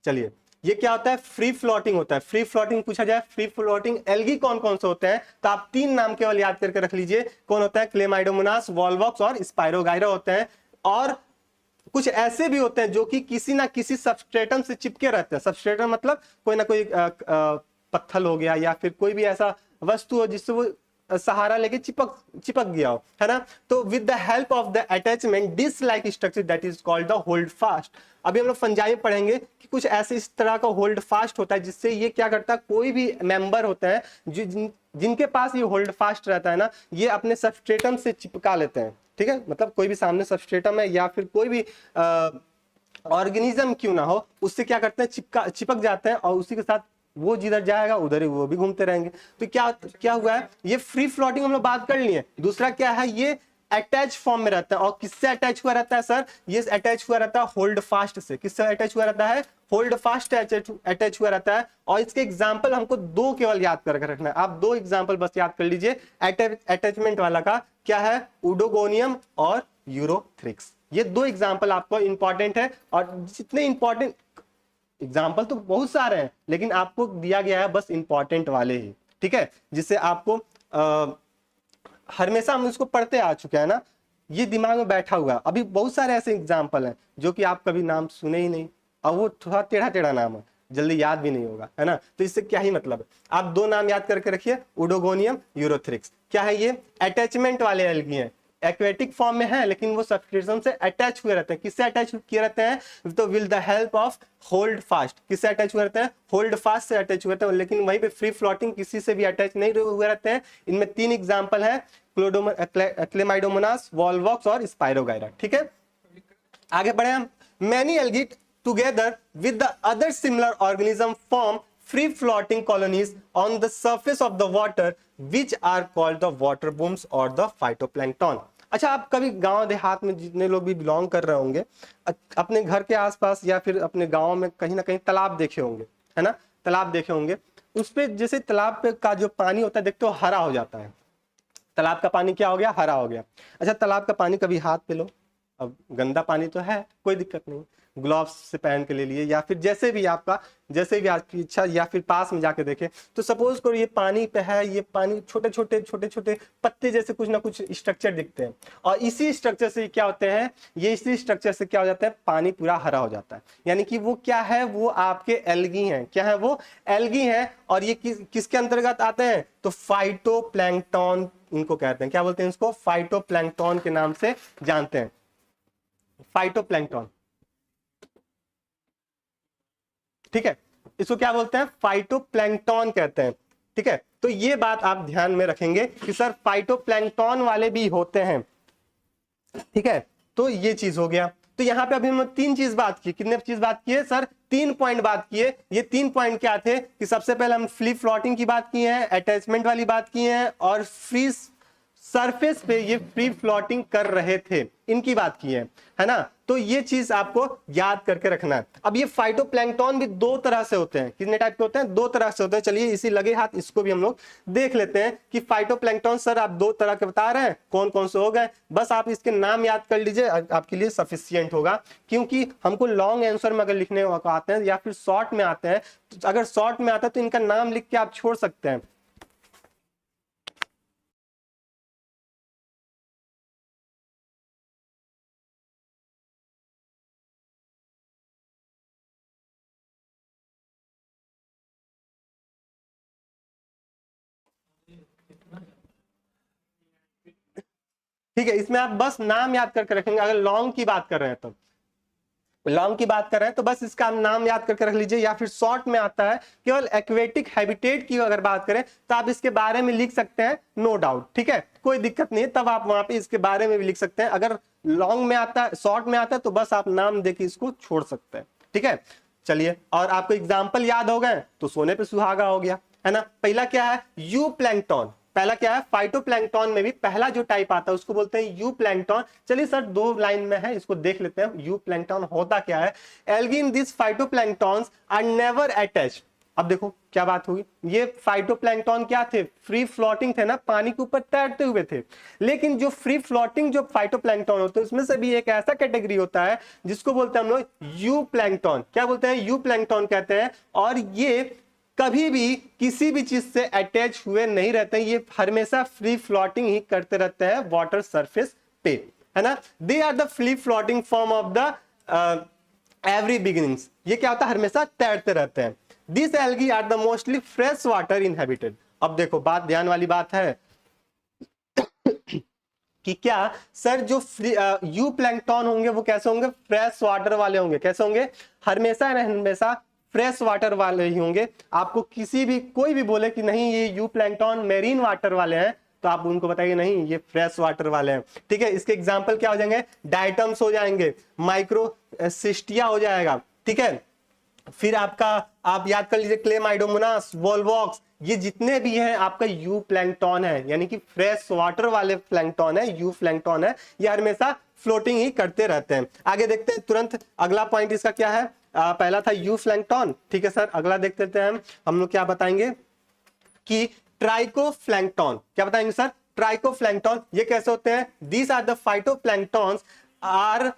चलिए, ये क्या होता है, फ्री फ्लोटिंग होता है। फ्री फ्लोटिंग पूछा जाए, फ्री फ्लोटिंग एल्गी कौन कौन से होते हैं, तो आप 3 नाम केवल याद करके रख लीजिए। कौन होता है, क्लेमाइडोमोनास, वॉलवॉक्स और स्पाइरोगायरा होते हैं। और कुछ ऐसे भी होते हैं जो कि किसी ना किसी सबस्ट्रेटम से चिपके रहते हैं। सबस्ट्रेटम मतलब कोई ना कोई पत्थर हो गया या फिर कोई भी ऐसा वस्तु हो जिससे वो सहारा लेके चिपक गया हो, है ना। तो with the help of the attachment disc like structure that is called the holdfast. अभी हम लोग फंजाई पढ़ेंगे कि कुछ ऐसे इस तरह का होल्ड फास्ट होता है जिससे ये क्या करता है, कोई भी मेंबर होता है जो जिनके पास ये होल्ड फास्ट रहता है ना, ये अपने सबस्ट्रेटम से चिपका लेते हैं। ठीक है, मतलब कोई भी सामने सबस्ट्रेटम है या फिर कोई भी ऑर्गेनिज्म क्यों ना हो, उससे क्या करते हैं, चिपक जाते हैं और उसी के साथ वो जिधर जाएगा उधर ही वो भी घूमते रहेंगे। तो क्या हुआ है, ये फ्री फ्लोटिंग हम लोग बात कर लिए। दूसरा क्या है, ये अटैच फॉर्म में रहता है। और किससे अटैच हुआ रहता है सर, ये अटैच हुआ रहता है होल्ड फास्ट से। किससे अटैच हुआ रहता है, होल्ड फास्ट अटैच हुआ रहता है। और इसके एग्जाम्पल हमको 2 केवल याद करके रखना है। आप 2 एग्जाम्पल बस याद कर लीजिए अटैचमेंट वाला का। क्या है, उडोगोनियम और यूरोथ्रिक्स। ये 2 एग्जाम्पल आपको इंपॉर्टेंट है। और जितने इंपॉर्टेंट एग्जाम्पल तो बहुत सारे हैं, लेकिन आपको दिया गया है बस इंपॉर्टेंट वाले ही। ठीक है, जिससे आपको हमेशा हम उसको पढ़ते आ चुके हैं ना, ये दिमाग में बैठा हुआ है। अभी बहुत सारे ऐसे एग्जाम्पल हैं जो कि आप कभी नाम सुने ही नहीं, और वो थोड़ा टेढ़ा टेढ़ा नाम है, जल्दी याद भी नहीं होगा, है ना। तो इससे क्या ही मतलब है, आप 2 नाम याद करके रखिए, उडोगोनियम, यूरोथ्रिक्स। क्या है, ये अटैचमेंट वाले एल्गी हैं, एक्वेटिक फॉर्म में है लेकिन वो सबस्ट्रेटम से अटैच हुए रहते हैं। किससे अटैच किए रहते हैं, तो with the help of hold fast. किससे अटैच हुए रहते हैं, होल्ड फास्ट से अटैच हुए रहते हैं। लेकिन वहीं पे फ्री फ्लोटिंग किसी से भी अटैच नहीं हुए रहते हैं। इनमें 3 एग्जाम्पल है, क्लेमाइडोमोनास, वॉलवॉक्स और स्पाइरोगायरा। ठीक है, आगे बढ़े हम। Many algae together with the other similar organism form free floating colonies on the surface of the water which are called the water booms or the phytoplankton। अच्छा, आप कभी गांव देहात में जितने लोग भी बिलोंग कर रहे होंगे, अपने घर के आसपास या फिर अपने गांव में कहीं ना कहीं तालाब देखे होंगे, है ना। तालाब देखे होंगे, उस पे जैसे तालाब पे का जो पानी होता है देखते हो हरा हो जाता है। तालाब का पानी क्या हो गया, हरा हो गया। अच्छा, तालाब का पानी कभी हाथ पे लो, अब गंदा पानी तो है, कोई दिक्कत नहीं, ग्लव्स से पहन के ले लिए, या फिर जैसे भी आपकी इच्छा, या फिर पास में जाके देखें। तो सपोज करो ये पानी पे है, ये पानी छोटे छोटे पत्ते जैसे कुछ ना कुछ स्ट्रक्चर दिखते हैं, और इसी स्ट्रक्चर से क्या होते हैं, ये इसी स्ट्रक्चर से क्या हो जाता है, पानी पूरा हरा हो जाता है। यानी कि वो क्या है, वो आपके एल्गी हैं। क्या है, वो एल्गी हैं। और ये किसके अंतर्गत आते हैं, तो फाइटोप्लैंक्टन इनको कहते हैं। क्या बोलते हैं इसको, फाइटोप्लैंक्टन के नाम से जानते हैं, फाइटोप्लैंक्टन। ठीक है, इसको क्या बोलते हैं, फाइटोप्लैंक्टन कहते हैं। ठीक है, तो ये बात आप ध्यान में रखेंगे कि सर फाइटोप्लैंक्टन वाले भी होते हैं। ठीक है, तो ये चीज हो गया। तो यहाँ पे अभी हम 3 चीज बात की। कितने चीज बात किए सर, 3 पॉइंट बात किए। ये 3 पॉइंट क्या थे कि सबसे पहले हम फ्री फ्लोटिंग की बात की है, अटैचमेंट वाली बात की है, और फ्री सरफेस पे ये फ्री फ्लोटिंग कर रहे थे, इनकी बात की है ना। तो ये चीज आपको याद करके रखना है। अब ये फाइटोप्लैंक्टन भी दो तरह से होते हैं, कितने टाइप के होते हैं, दो तरह से होते हैं। चलिए इसी लगे हाथ इसको भी हम लोग देख लेते हैं कि फाइटोप्लैंक्टन सर आप दो तरह के बता रहे हैं, कौन कौन से हो गए। बस आप इसके नाम याद कर लीजिए, आपके लिए सफिशियंट होगा, क्योंकि हमको लॉन्ग आंसर में अगर लिखने आते हैं या फिर शॉर्ट में आते हैं, तो अगर शॉर्ट में आता है तो इनका नाम लिख के आप छोड़ सकते हैं। ठीक है, इसमें आप बस नाम याद करके रखेंगे। अगर लॉन्ग की बात कर रहे हैं तो लॉन्ग की बात कर रहे हैं तो बस इसका नाम याद करके रख लीजिए। या फिर शॉर्ट में आता है केवल एक्वेटिक हैबिटेट की अगर बात करें तो आप इसके बारे में लिख सकते हैं, नो डाउट, ठीक है, कोई दिक्कत नहीं है, तब आप वहां पे इसके बारे में भी लिख सकते हैं। अगर लॉन्ग में आता है, शॉर्ट में आता है, तो बस आप नाम देके इसको छोड़ सकते हैं, ठीक है। चलिए, और आपको एग्जाम्पल याद हो गए तो सोने पे सुहागा हो गया, है ना। पहला क्या है, यू प्लैंक्टन। पहला क्या है, फाइटोप्लैंक्टन में भी पहला जो टाइप आता है उसको बोलते हैं यू प्लैंक्टन। चलिए सर दो लाइन में है, इसको देख लेते हैं यू प्लैंक्टन होता क्या है। Algae in this phytoplanktons are never attached. अब देखो क्या बात हुई, ये फाइटोप्लैंक्टन क्या थे, फ्री फ्लोटिंग थे ना, पानी के ऊपर तैरते हुए थे। लेकिन जो फ्री फ्लोटिंग जो फाइटोप्लैंक्टन होते हैं उसमें से भी एक ऐसा कैटेगरी होता है जिसको बोलते हैं हम लोग यू प्लैंक्टन। क्या बोलते हैं, यू प्लैंक्टन कहते हैं। और ये कभी भी किसी भी चीज से अटैच हुए नहीं रहते हैं, ये हमेशा फ्री फ्लोटिंग ही करते रहते हैं वाटर सरफेस पे, है ना। They are the free floating form of the every beginnings. ये क्या होता है, हमेशा तैरते रहते हैं। This algae are the mostly fresh water inhabited. अब देखो बात ध्यान वाली बात है कि क्या सर जो यू प्लैंक्टन होंगे वो कैसे होंगे, फ्रेश वाटर वाले होंगे। कैसे होंगे, हमेशा हमेशा फ्रेश वाटर वाले ही होंगे। आपको किसी भी कोई भी बोले कि नहीं ये यू प्लैंक्टन मेरीन वाटर वाले हैं, तो आप उनको बताइए नहीं ये फ्रेश वाटर वाले हैं, ठीक है। इसके एग्जांपल क्या हो जाएंगे, डायटम्स हो जाएंगे, माइक्रोसिस्टिया हो जाएगा, ठीक है। फिर आपका आप याद कर लीजिए क्लेमाइडोमोनास, वोल्वॉक्स, ये जितने भी हैं आपका यू प्लैंक्टन है, यानी कि फ्रेश वाटर वाले प्लैंक्टन है, यू प्लैंक्टन है। ये हमेशा फ्लोटिंग ही करते रहते हैं। आगे देखते हैं तुरंत अगला पॉइंट इसका क्या है। पहला था यू प्लैंक्टन, ठीक है सर। अगला देख लेते हैं हम लोग क्या बताएंगे कि ट्राइकोप्लैंक्टन। क्या बताएंगे सर, ट्राइकोप्लैंक्टन ये कैसे होते हैं। These are the phytoplanktons are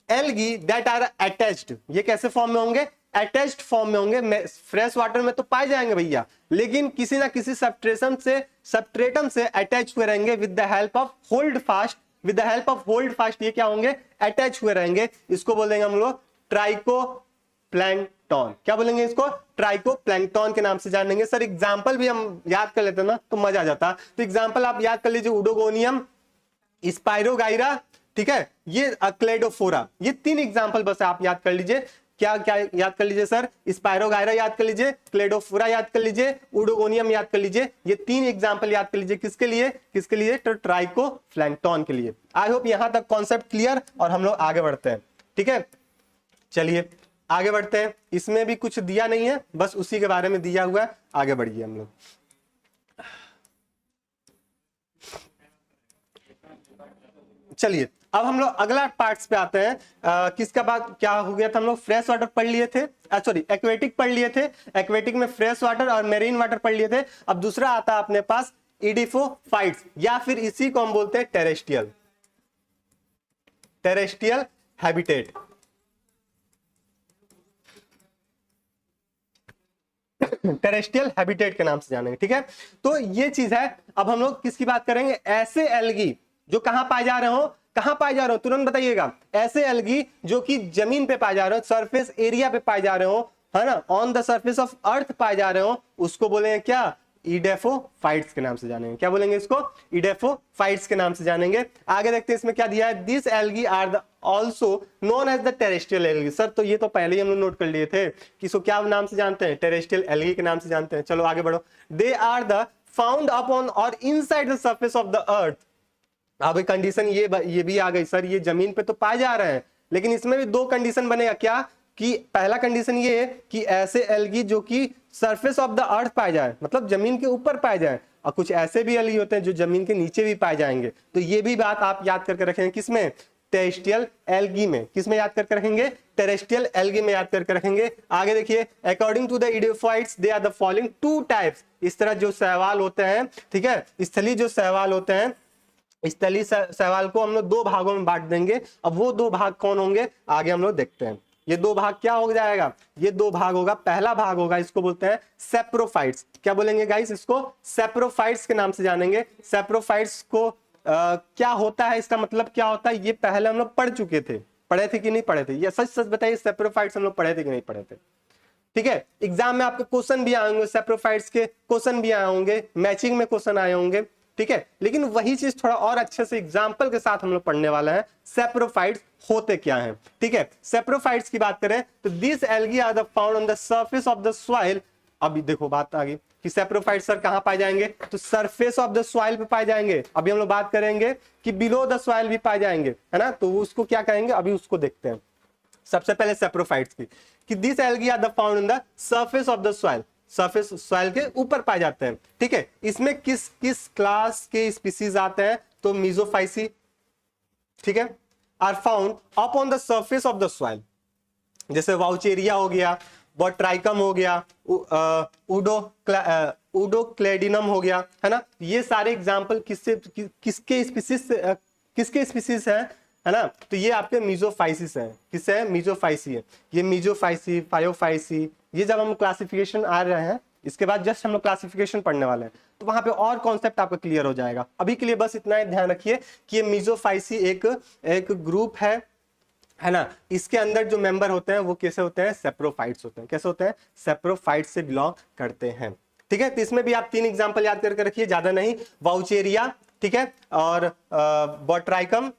algae that are attached. ये कैसे फॉर्म में होंगे, अटैच्ड फॉर्म में होंगे। फ्रेश वाटर में तो पाए जाएंगे भैया, लेकिन किसी ना किसी सबस्ट्रेटम से अटैच हुए रहेंगे with the help of hold fast. With the help of hold fast ये क्या होंगे, अटैच हुए रहेंगे। इसको बोलेंगे हम लोग ट्राइकोप्लैंक्टन। क्या बोलेंगे इसको, ट्राइकोप्लैंक्टन के नाम से जानेंगे। सर एग्जांपल भी हम याद कर लेते ना तो मजा आ जाता। तो एग्जांपल आप याद कर लीजिए, उडोगोनियम, स्पाइरोगाइरा, ठीक है, ये क्लेडोफोरा। ये तीन एग्जांपल बस आप याद कर लीजिए। क्या क्या याद कर लीजिए सर, स्पाइरोगाइरा याद कर लीजिए, क्लेडोफोरा याद कर लीजिए, उडोगोनियम याद कर लीजिए। ये तीन एग्जांपल याद कर लीजिए, किसके लिए, किसके लिए, तो ट्राइकोप्लैंक्टन के लिए। आई होप यहां तक कॉन्सेप्ट क्लियर, और हम लोग आगे बढ़ते हैं, ठीक है। चलिए आगे बढ़ते हैं। इसमें भी कुछ दिया नहीं है, बस उसी के बारे में दिया हुआ है। आगे बढ़िए हम लोग। चलिए अब हम लोग अगला पार्ट्स पे आते हैं। किसका बात क्या हो गया था, हम लोग फ्रेश वाटर पढ़ लिए थे, सॉरी एक्वेटिक पढ़ लिए थे। एक्वेटिक में फ्रेश वाटर और मेरीन वाटर पढ़ लिए थे। अब दूसरा आता है अपने पास इडिफोफाइट्स, या फिर इसी को हम बोलते हैं टेरेस्ट्रियल हैबिटेट। टेरेस्ट्रियल हैबिटेट के नाम से जानेंगे, ठीक है। तो ये चीज है। अब हम लोग किसकी बात करेंगे, ऐसे एल्गी जो कहां पाए जा रहे हो, कहां पाए जा रहे हो, तुरंत बताइएगा। ऐसे एल्गी जो कि जमीन पे पाए जा रहे हो, सरफेस एरिया पे पाए जा रहे हो, है ना, on the surface of earth पाए जा रहे हो, उसको बोलेंगे क्या, इडेफोफाइट्स के नाम से जानेंगे। क्या बोलेंगे इसको, इडेफोफाइट्स के नाम से जानेंगे। आगे देखते हैं इसमें क्या दिया है, this algae are the also known as the terrestrial algae. Sir तो ये तो पहले ही हम लोग नोट कर लिए थे कि इसको क्या नाम से जानते हैं, टेरेस्ट्रियल एल्गी के नाम से जानते हैं। चलो आगे बढ़ो। They are the found upon और inside the surface of the earth. अब कंडीशन ये भी आ गई सर, ये जमीन पे तो पाए जा रहे हैं, लेकिन इसमें भी दो कंडीशन बनेगा। क्या कि पहला कंडीशन ये है कि ऐसे एल्गी जो कि सरफेस ऑफ द अर्थ पाए जाए, मतलब जमीन के ऊपर पाए जाए, और कुछ ऐसे भी एल्गी होते हैं जो जमीन के नीचे भी पाए जाएंगे। तो ये भी बात आप याद करके रखेंगे, किसमें, टेरेस्ट्रियल एल्गी में। किसमें याद करके रखेंगे, टेरेस्ट्रियल एल्गी में याद करके रखेंगे। आगे देखिए, according to the idiophytes they are the following two types. इस तरह जो शैवाल होते हैं, ठीक है, स्थलीय जो शैवाल होते हैं, स्थलीय शैवाल को हम लोग दो भागों में बांट देंगे। अब वो दो भाग कौन होंगे, आगे हम लोग देखते हैं। ये दो भाग क्या हो जाएगा, ये दो भाग होगा। पहला भाग होगा, इसको बोलते हैं सेप्रोफाइट्स। क्या बोलेंगे गाइस, इसको सेप्रोफाइट्स के नाम से जानेंगे। सेप्रोफाइट्स को क्या होता है, इसका मतलब क्या होता है, ये पहले हम लोग पढ़ चुके थे। पढ़े थे कि नहीं पढ़े थे, ये सच सच बताइए, सेप्रोफाइट्स हम लोग पढ़े थे कि नहीं पढ़े थे। ठीक है, एग्जाम में आपके क्वेश्चन भी आए होंगे, सेप्रोफाइट्स के क्वेश्चन भी आए होंगे, मैचिंग में क्वेश्चन आए होंगे। ठीक है, लेकिन वही चीज थोड़ा और अच्छे से एग्जांपल के साथ हम लोग पढ़ने वाला है, सेप्रोफाइट्स होते क्या हैं। ठीक है, सेप्रोफाइट्स की बात करें तो this algae are the found on the surface of the soil. अभी देखो बात आ गई कि सेप्रोफाइट्स सर कहां पाए जाएंगे, तो सरफेस ऑफ द सॉइल पे पाए जाएंगे। अभी हम लोग बात करेंगे कि बिलो द सॉइल भी पाए जाएंगे, है ना, तो उसको क्या कहेंगे, अभी उसको देखते हैं। सबसे पहले सेप्रोफाइट्स की, कि this algae are the found in the surface of the soil, surface soil के ऊपर पाए जाते हैं। ठीक है, इसमें किस किस क्लास के स्पीसीज आते हैं, तो मीजोफाइसी, ठीक है, are found upon the surface of the soil. जैसे वाउचेरिया हो गया, बॉट्राइकम हो गया, उडोक्लेडिनम हो गया, है ना। ये सारे एग्जाम्पल किसके स्पीसीज, किसके स्पीसीज है ना, तो ये आपके मीजोफाइसिस है। किससे है, मीजोफाइसी है। ये मीजोफाइसी, फायोफाइसी, ये जब हम क्लासिफिकेशन आ रहे हैं, इसके बाद जस्ट हम लोग क्लासिफिकेशन पढ़ने वाले हैं, तो वहां पे और कॉन्सेप्ट आपका क्लियर हो जाएगा। अभी के लिए बस इतना ही ध्यान रखिए कि ये मीजोफाइसी एक ग्रुप है ना। इसके अंदर जो मेंबर होते हैं वो कैसे होते हैं, सेप्रोफाइट्स होते हैं। कैसे होते हैं, सेप्रोफाइट्स से बिलोंग करते हैं। ठीक है, तो इसमें भी आप 3 एग्जांपल याद करके रखिए, ज्यादा नहीं। वाउचेरिया, ठीक है, और बॉट्राइकम,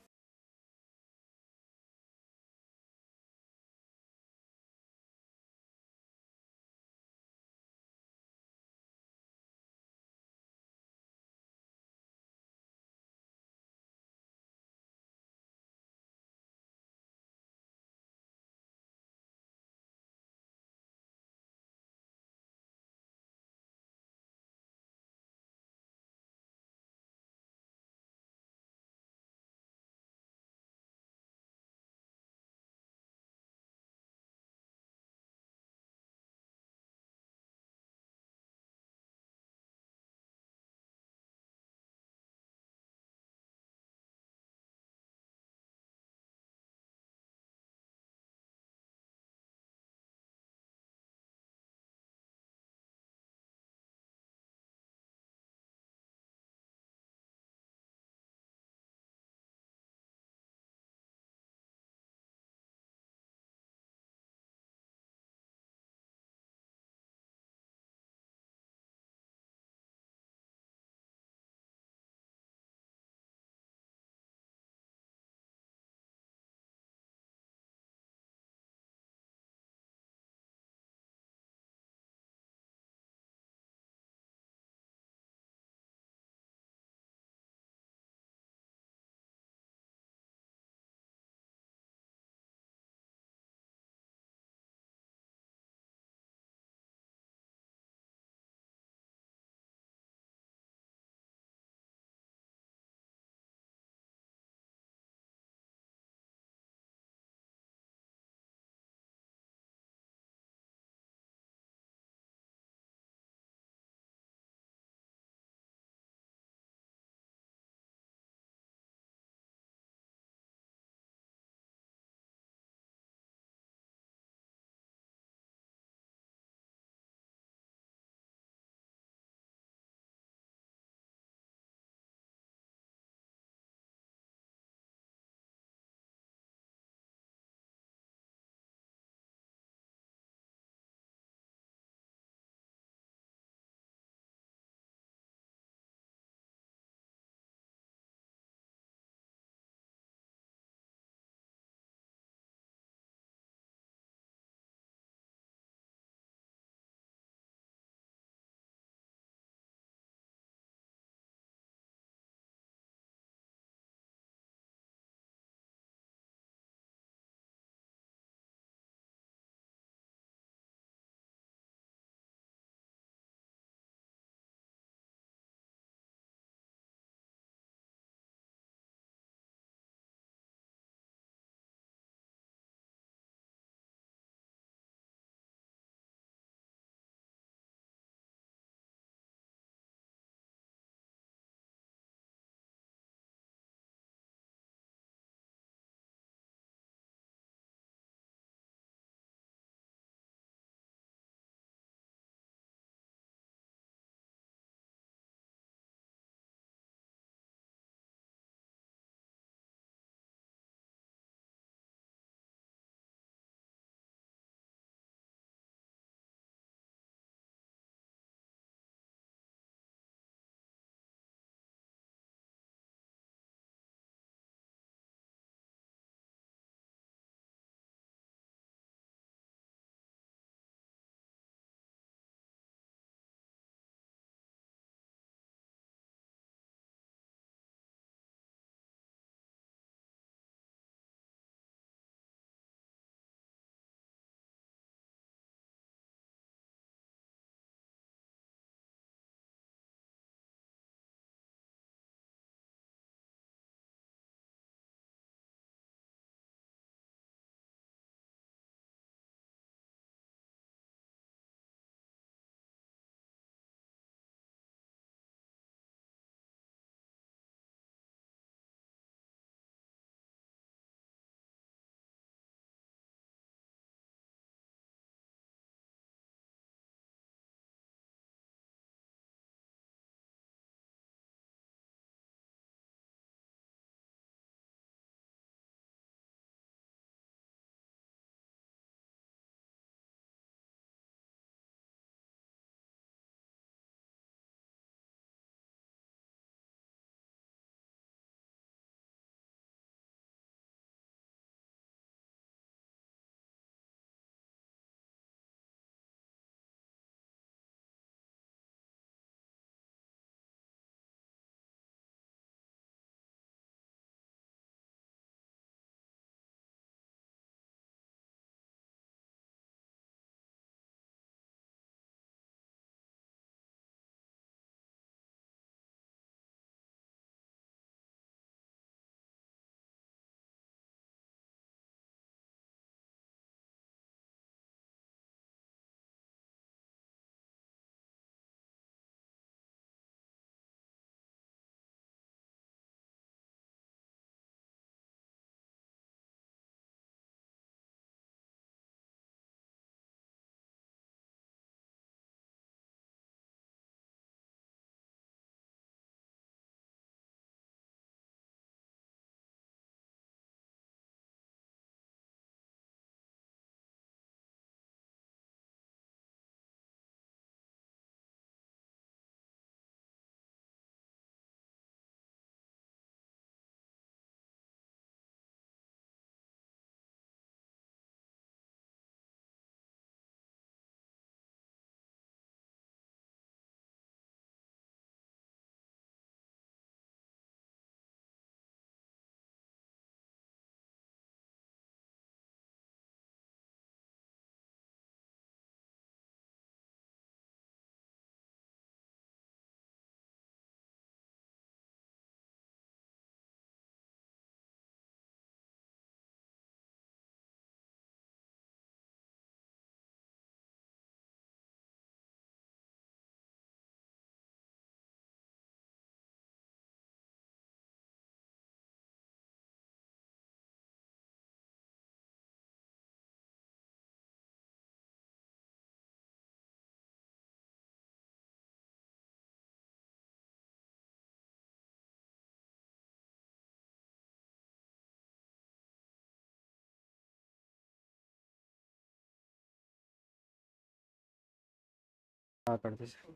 हाँ कर दीजिए।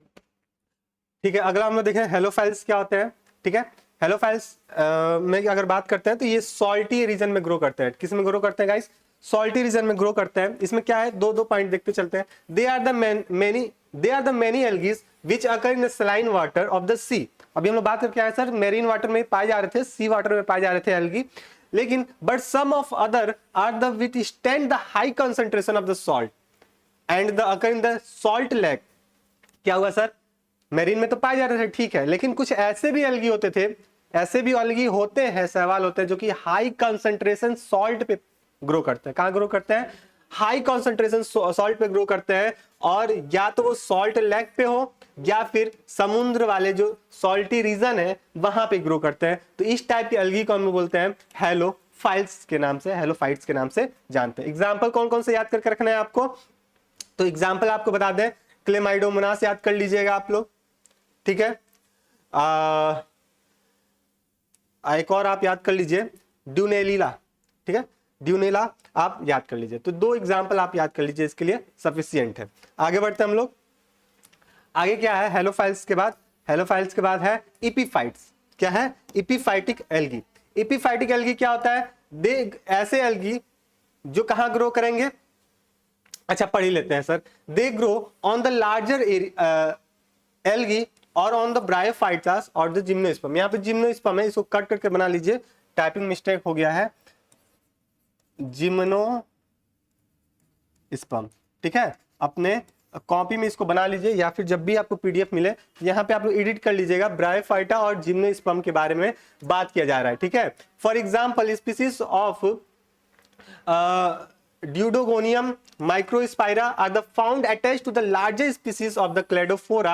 ठीक है, अगला हम लोग देखें हेलोफाइल्स क्या होते हैं। ठीक है, हेलोफाइल्स में अगर बात करते हैं तो ये सॉल्टी रीजन में ग्रो करते हैं। किस में ग्रो करते हैं गाइस? सॉल्टी रीजन में ग्रो करते हैं। इसमें क्या है, दो पॉइंट देखते चलते हैं। They are the many algae which occur in the saline water of the sea. अभी हम लोग बात करके आए सर, मेरीन वाटर में पाए जा रहे थे, सी वाटर में पाए जा रहे थे एल्गी, लेकिन but some of other are the which stand the high concentration of the salt and the occur in the salt lake. क्या हुआ सर, मेरीन में तो पाए जा रहे थे, ठीक है, लेकिन कुछ ऐसे भी एल्गी होते थे, ऐसे भी एल्गी होते हैं, शैवाल होते हैं जो कि हाई कंसंट्रेशन सॉल्ट पे ग्रो करते हैं। कहां ग्रो करते हैं? हाई कंसंट्रेशन सॉल्ट पे ग्रो करते हैं, और या तो वो सॉल्ट लेक पे हो या फिर समुद्र वाले जो सॉल्टी रीजन है वहां पे ग्रो करते हैं। तो इस टाइप की एल्गी को हम बोलते हैं हेलोफाइट्स के नाम से, हेलोफाइट्स के नाम से जानते हैं। एग्जाम्पल कौन कौन से याद करके रखना है आपको? तो एग्जाम्पल आपको बता दें, क्लेमाइडोमोनास याद कर लीजिएगा आप लोग, ठीक है। एक और आप याद कर लीजिए, ड्यूनेलिला, ठीक है, ड्यूनेला आप याद कर लीजिए। तो दो एग्जाम्पल आप याद कर लीजिए, इसके लिए सफिशियंट है। आगे बढ़ते हैं हम लोग। आगे क्या है हेलोफाइल्स के बाद? हेलोफाइल्स के बाद है इपीफाइट्स। क्या है? इपीफाइटिक एल्गी। इपीफाइटिक एल्गी क्या होता है? दे ऐसे एल्गी जो कहां ग्रो करेंगे, अच्छा पढ़ ही लेते हैं sir. They grow on the larger algae और ऑन द ब्रायोफाइट्स और द जिम्नोस्पर्म। यहाँ पे जिम्नोस्पर्म है, इसको कट करके बना लीजिए, टाइपिंग मिस्टेक हो गया है, जिम्नोस्पर्म, ठीक है। अपने कॉपी में इसको बना लीजिए, या फिर जब भी आपको पीडीएफ मिले यहाँ पे आप लोग एडिट कर लीजिएगा। ब्रायोफाइटा और जिम्नोस्पर्म के बारे में बात किया जा रहा है, ठीक है। For example species of Deutogonium microspira are the found attached to the larger species of the Cladophora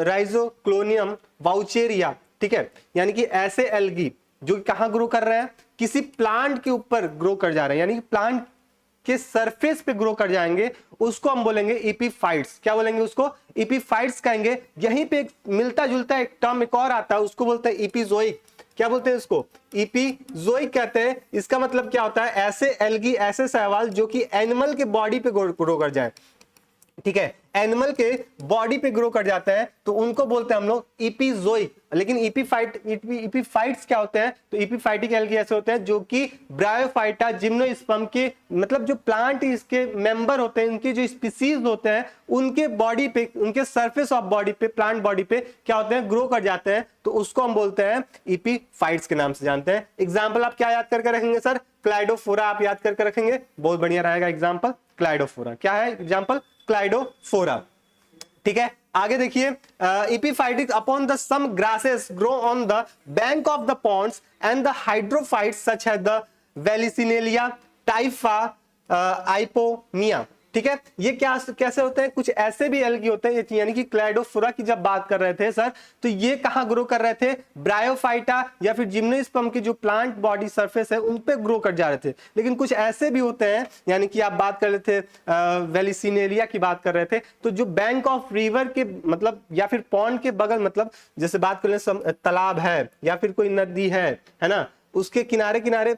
Rhizoclonium vaucheria, ठीक है। यानी कि ऐसे एल्गी जो कहां ग्रो कर रहे हैं, किसी प्लांट के ऊपर ग्रो कर जा रहे हैं, यानी कि प्लांट के सरफेस पे ग्रो कर जाएंगे, उसको हम बोलेंगे इपीफाइट्स। क्या बोलेंगे उसको? इपीफाइट्स कहेंगे। यहीं पे मिलता जुलता एक टर्म एक और आता है, उसको बोलते हैं इपीजोइक। क्या बोलते हैं इसको? इपीजोइक कहते हैं। इसका मतलब क्या होता है? ऐसे एल्गी, ऐसे शैवाल जो कि एनिमल के बॉडी पे ग्रो कर जाए, ठीक है, एनिमल के बॉडी पे ग्रो कर जाते हैं, तो उनको बोलते हैं हम लोग इपीजोइक। लेकिन इपीफाइट्स क्या होते हैं? तो इपीफाइटिक एल्गी ऐसे होते हैं जो कि ब्रायोफाइटा जिम्नोस्पर्म के, मतलब जो प्लांट इसके मेंबर होते हैं, इनके जो स्पीसीज होते हैं, उनके बॉडी पे, उनके सरफेस ऑफ बॉडी पे, प्लांट बॉडी पे क्या होते हैं? ग्रो कर जाते हैं। तो उसको हम बोलते हैं इपीफाइट्स के नाम से जानते हैं। एग्जाम्पल आप क्या याद करके रखेंगे सर? क्लाइडोफोरा आप याद करके रखेंगे, बहुत बढ़िया रहेगा एग्जाम्पल। क्लाइडोफोरा क्या है एग्जाम्पल? क्लाइडोफोरा, ठीक है। आगे देखिए, epiphytic upon the some grasses grow on the bank of the ponds and the hydrophytes such as the Vallisneria Typha Ipomoea, ठीक है। ये क्या कैसे होते हैं? कुछ ऐसे भी एल्गी होते हैं, यानी कि क्लाइडोफोरा की जब बात कर रहे थे सर, तो ये कहां ग्रो कर रहे थे? ब्रायोफाइटा या फिर जिम्नोस्पर्म की जो प्लांट बॉडी सरफेस है उन पे ग्रो कर जा रहे थे। लेकिन कुछ ऐसे भी होते हैं, यानी कि आप बात कर रहे थे वेलिसिनेलिया की बात कर रहे थे, तो जो बैंक ऑफ रिवर के मतलब या फिर पॉन्ड के बगल, मतलब जैसे बात कर रहे तालाब है या फिर कोई नदी है ना, उसके किनारे किनारे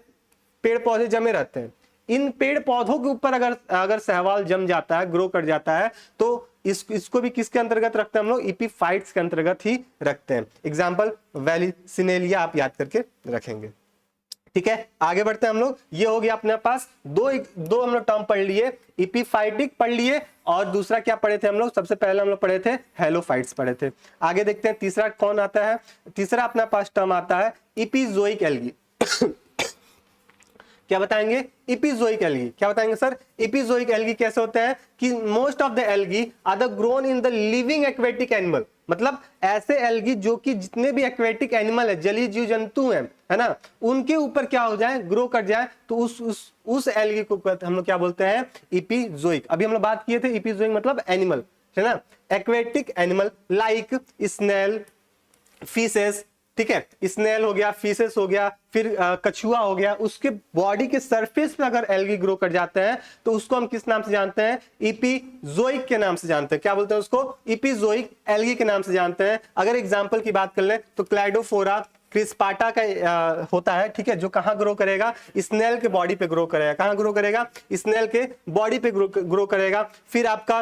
पेड़ पौधे जमे रहते हैं। इन पेड़ पौधों के ऊपर अगर शैवाल जम जाता है, ग्रो कर जाता है, तो इसको भी किसके अंतर्गत रखते हैं हम लोग? इपीफाइट्स के अंतर्गत ही रखते हैं। एग्जांपल वेलिसिनेलिया आप याद करके रखेंगे, ठीक है। आगे बढ़ते हैं हम लोग। ये हो गया अपने पास दो हम लोग टर्म पढ़ लिए, इपीफाइटिक पढ़ लिए, और दूसरा क्या पढ़े थे हम लोग? सबसे पहले हम लोग पढ़े थे हेलोफाइट्स पढ़े थे। आगे देखते हैं तीसरा कौन आता है। तीसरा अपने पास टर्म आता है इपीजोइक एल्गी। क्या बताएंगे? Epizoic algae. क्या बताएंगे सर? इपीजोइक एल्गी कैसे होते हैं कि most of the algae are the grown in the living aquatic animal, मतलब ऐसे एल्गी जो कि जितने भी एक्वेटिक एनिमल है, जलीय जीव जंतु हैं, है ना, उनके ऊपर क्या हो जाए? ग्रो कर जाए, तो उस एल्गी को हम लोग क्या बोलते हैं? इपीजोइक। अभी हम लोग बात किए थे इपीजोइक मतलब एनिमल, है ना, aquatic animal like snail, fishes, ठीक है, स्नेल हो गया, फिशेस हो गया, फिर कछुआ हो गया, उसके बॉडी के सरफेस पे अगर एल्गी ग्रो कर जाते हैं तो उसको हम किस नाम से जानते हैं? इपीजोइक के नाम से जानते हैं। क्या बोलते हैं उसको? इपीजोइक एल्गी के नाम से जानते हैं। अगर एग्जांपल की बात कर लें तो क्लाइडोफोरा क्रिस्पाटा का होता है, ठीक है, जो कहां ग्रो करेगा? स्नेल के बॉडी पे ग्रो करेगा। कहां ग्रो करेगा? स्नेल के बॉडी पे ग्रो करेगा। फिर आपका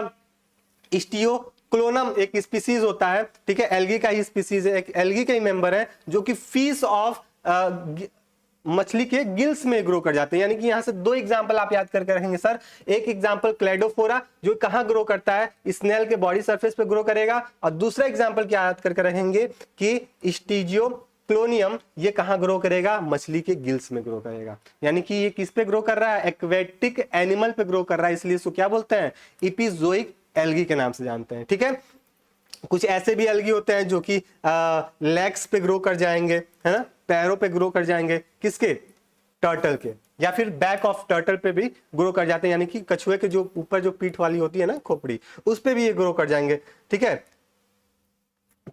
स्टियोक्लोनम एक स्पीसीज होता है, ठीक है, एल्गी का ही स्पीसीज है, एक एल्गी का ही मेंबर है जो कि फिश ऑफ मछली के गिल्स में ग्रो कर जाते हैं। यानी कि यहां से दो एग्जांपल आप याद करके रखेंगे सर। एक एग्जांपल क्लेडोफोरा जो कहां ग्रो करता है, स्नेल के बॉडी सरफेस पे ग्रो करेगा, और दूसरा एग्जांपल क्या याद करके रखेंगे कि स्टिजियोक्लोनियम ये कहां ग्रो करेगा, मछली के गिल्स में ग्रो करेगा। यानी कि ये किस पे ग्रो कर रहा है, एक्वेटिक एनिमल पे ग्रो कर रहा है, इसलिए इसको क्या बोलते हैं, इपिजोइक एल्गी के नाम से जानते हैं, ठीक है। कुछ ऐसे भी एल्गी होते हैं जो कि लेग्स पे ग्रो कर जाएंगे, है ना, पैरों पे ग्रो कर जाएंगे, किसके, टर्टल के, या फिर बैक ऑफ टर्टल पे भी ग्रो कर जाते हैं, यानी कि कछुए के जो ऊपर जो पीठ वाली होती है ना खोपड़ी, उस पे भी ये ग्रो कर जाएंगे, ठीक है।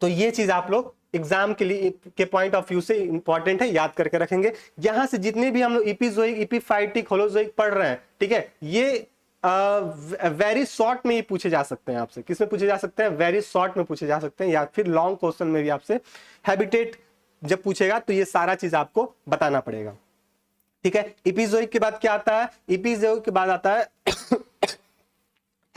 तो ये चीज आप लोग एग्जाम के लिए के पॉइंट ऑफ व्यू से इंपॉर्टेंट है, याद करके रखेंगे। यहां से जितने भी हम लोग इपिजोइक, इपिफाइटिक, होलोजोइक पढ़ रहे हैं, ठीक है, ये वेरी शॉर्ट में ही पूछे जा सकते हैं आपसे। किसमें पूछे जा सकते हैं, वेरी शॉर्ट में पूछे जा सकते हैं, या फिर लॉन्ग क्वेश्चन में भी आपसे हैबिटेट जब पूछेगा तो ये सारा चीज आपको बताना पड़ेगा, ठीक है। इपिजोइक के बाद क्या आता है, इपिजोइक के बाद आता है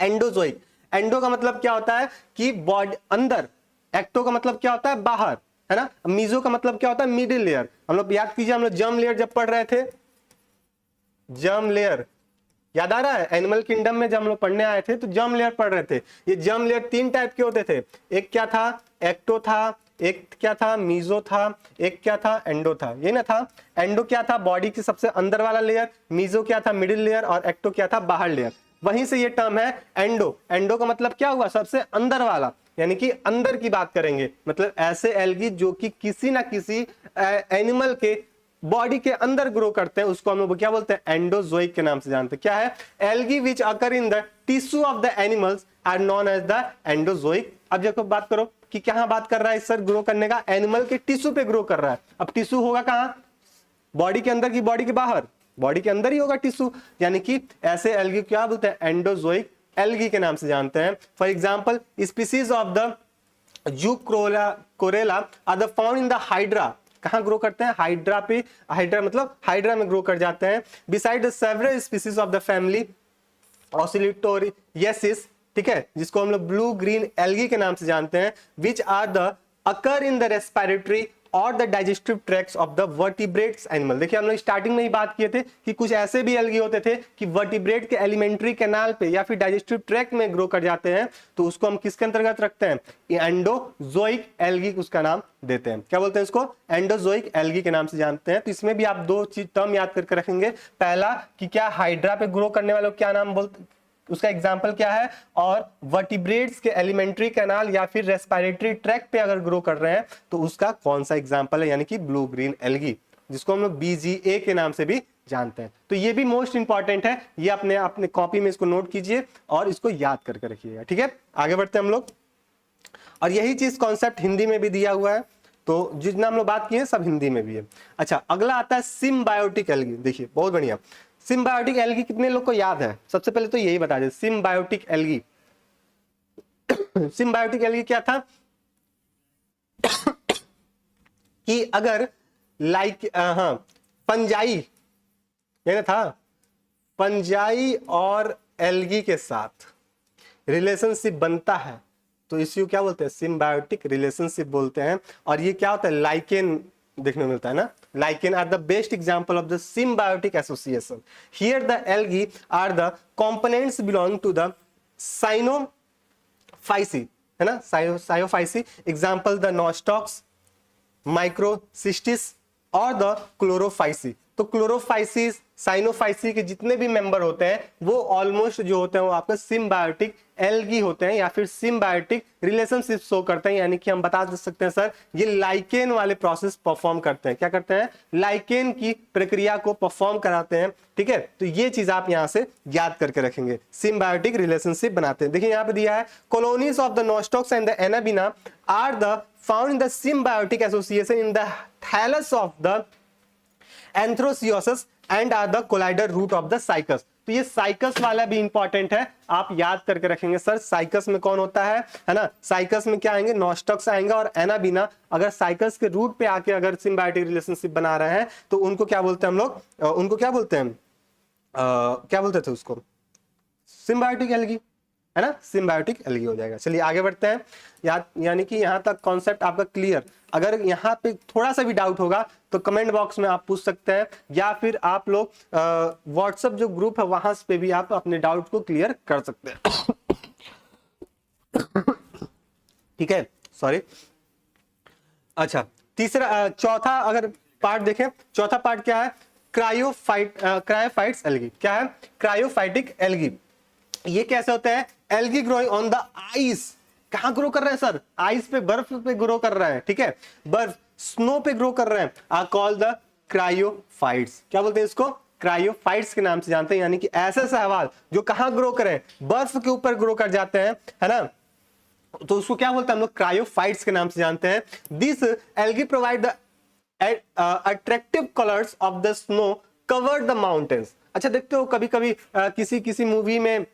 एंडोजोइक। एंडो का मतलब क्या होता है कि बॉडी अंदर, एक्टो का मतलब क्या होता है बाहर, है ना, मीजो का मतलब क्या होता है मिडिल लेयर। हम लोग याद कीजिए, हम लोग जर्म लेयर जब पढ़ रहे थे, जर्म लेयर याद आ रहा है, एनिमल किंगडम में जब हम लोग पढ़ने आए थे तो जर्म लेयर पढ़ रहे थे। ये जर्म लेयर तीन टाइप के होते थे, एक क्या था, एक्टो था, एक क्या था, मीजो था, एक क्या था, एंडो था, ये ना था। एंडो क्या था, बॉडी के सबसे अंदर वाला लेयर, मीजो क्या था, मिडिल लेयर, और एक्टो क्या था, बाहर लेयर। वहीं से ये टर्म है एंडो। एंडो का मतलब क्या हुआ, सबसे अंदर वाला, यानी कि अंदर की बात करेंगे, मतलब ऐसे एल्गी जो कि किसी ना किसी एनिमल के बॉडी के अंदर ग्रो करते हैं, उसको हम लोग क्या बोलते हैं, एंडोजोइक के नाम से जानते हैं। क्या है, algae which occur in the tissue of the animals are known as the endozoic. अब जब बात करो कि कहां बात कर रहा है सर ग्रो करने का, एनिमल के टिश्यू पे ग्रो कर रहा है। अब टिश्यू होगा कहां, बॉडी के अंदर की बॉडी के बाहर, बॉडी के अंदर ही होगा टिश्यू, यानी कि ऐसे एल्गी क्या बोलते हैं, एंडोजोइक एल्गी के नाम से जानते हैं। For example species of the Zoochlorella are the found in the Hydra. कहां ग्रो करते हैं, हाइड्रा पे, हाइड्रा मतलब हाइड्रा में ग्रो कर जाते हैं। Beside the several species of the family Oscillatoriaceae, ठीक है, जिसको हम लोग ब्लू ग्रीन एल्गी के नाम से जानते हैं, which are the occur in the respiratory और the digestive tracts of the vertebrates animal. देखिए हम लोग स्टार्टिंग में ही बात किए थे कि कुछ ऐसे भी एल्गी होते थे कि वर्टिब्रेट के एलिमेंट्री कैनाल पे या फिर डाइजेस्टिव ट्रैक्ट में ग्रो कर जाते हैं, तो उसको हम किसके अंतर्गत रखते हैं, एंडोजोइक एल्गी उसका नाम देते हैं। क्या बोलते हैं इसको, एंडोजोइक एल्गी के नाम से जानते हैं। तो इसमें भी आप दो चीज टर्म याद करके रखेंगे, पहला कि क्या हाइड्रा पे ग्रो करने वालों क्या नाम बोलते, उसका एग्जाम्पल क्या है, और वर्टिब्रेट्स के एलिमेंट्री कैनाल या फिर रेस्पिरेटरी ट्रैक्ट पे अगर ग्रो कर रहे हैं तो उसका कौन सा एग्जाम्पल है, यानी कि ब्लू ग्रीन एल्गी, जिसको हम लोग BGA के नाम से भी जानते हैं। तो ये भी मोस्ट इंपॉर्टेंट है, ये अपने अपने कॉपी में इसको नोट कीजिए और इसको याद करके रखिएगा, ठीक है। आगे बढ़ते हैं हम लोग, और यही चीज कॉन्सेप्ट हिंदी में भी दिया हुआ है, तो जितना हम लोग बात किए सब हिंदी में भी है। अच्छा, अगला आता है सिम्बायोटिक एल्गी। देखिए बहुत बढ़िया, सिम्बायोटिक एल्गी कितने लोग को याद है, सबसे पहले तो यही बता दें, सिम्बायोटिक एल्गी सिम्बायोटिक एल्गी क्या था कि अगर लाइक फंजाई, ये था, फंजाई और एल्गी के साथ रिलेशनशिप बनता है तो इसको क्या बोलते हैं, सिम्बायोटिक रिलेशनशिप बोलते हैं। और ये क्या होता है, लाइकेन देखने को मिलता है ना, lichen are the best example of the symbiotic association. Here the algae are the components belong to the Cyanophyceae, है ना, Cyanophyceae, example the Nostocs, Microcystis और the Chlorophyceae। तो क्लोरोफाइसिस, साइनोफाइसी के जितने भी मेंबर होते हैं वो ऑलमोस्ट जो होते हैं वो आपके सिम्बायोटिक एल्गी होते हैं या फिर सिम्बायोटिक रिलेशनशिप शो करते हैं। यानी कि हम बता सकते हैं सर ये लाइकेन वाले प्रोसेस परफॉर्म करते हैं। क्या करते हैं, लाइकेन की प्रक्रिया को परफॉर्म कराते हैं, ठीक है। तो ये चीज आप यहां से याद करके रखेंगे, सिम्बायोटिक रिलेशनशिप बनाते हैं। देखिए यहां पे दिया है, colonies of the Nostocs and the Anabaena are the found in the symbiotic association in the thallus of the Anthoceros and are the coralloid root of the Cycas. तो ये साइकस वाला भी इंपॉर्टेंट है, आप याद करके रखेंगे सर। साइकस में कौन होता है ना, साइकस में क्या आएंगे, नोस्टॉक्स आएंगे और एनाबिना। अगर साइकस के रूट पे आके अगर सिम्बायोटिक रिलेशनशिप बना रहे हैं तो उनको क्या बोलते हैं हम लोग, उनको क्या बोलते हैं, क्या बोलते थे उसको, सिम्बायोटिक एल्गी, है ना, सिम्बायोटिक एल्गी हो जाएगा। चलिए आगे बढ़ते हैं, यानी कि यहाँ तक कॉन्सेप्ट आपका क्लियर। अगर यहाँ पे थोड़ा सा भी डाउट होगा तो कमेंट बॉक्स में आप पूछ सकते हैं, या फिर आप लोग व्हाट्सएप जो ग्रुप है वहां पे भी आप अपने डाउट को क्लियर कर सकते हैं। ठीक है, सॉरी। अच्छा, तीसरा चौथा अगर पार्ट देखें, चौथा पार्ट क्या है, क्रायोफाइट्स एल्गी। क्या है, क्रायोफाइटिक एल्गी। ये कैसे होते हैं, algae growing on the ice. कहां ग्रो कर रहे हैं सर, आइस पे, बर्फ पे ग्रो कर रहे हैं, ठीक है, बर्फ स्नो पे ग्रो कर रहे हैं, आर कॉल्ड द क्रायोफाइट्स। क्या बोलते हैं इसको, क्रायोफाइट्स के नाम से जानते हैं, यानी कि ऐसे सहवाल जो कहां ग्रो करें, बर्फ के ऊपर ग्रो कर जाते हैं, है ना, तो उसको क्या बोलते हैं हम लोग, क्रायोफाइट्स के नाम से जानते हैं। This algae provide the attractive colours of the snow covered the mountains. अच्छा, देखते हो कभी कभी किसी किसी मूवी में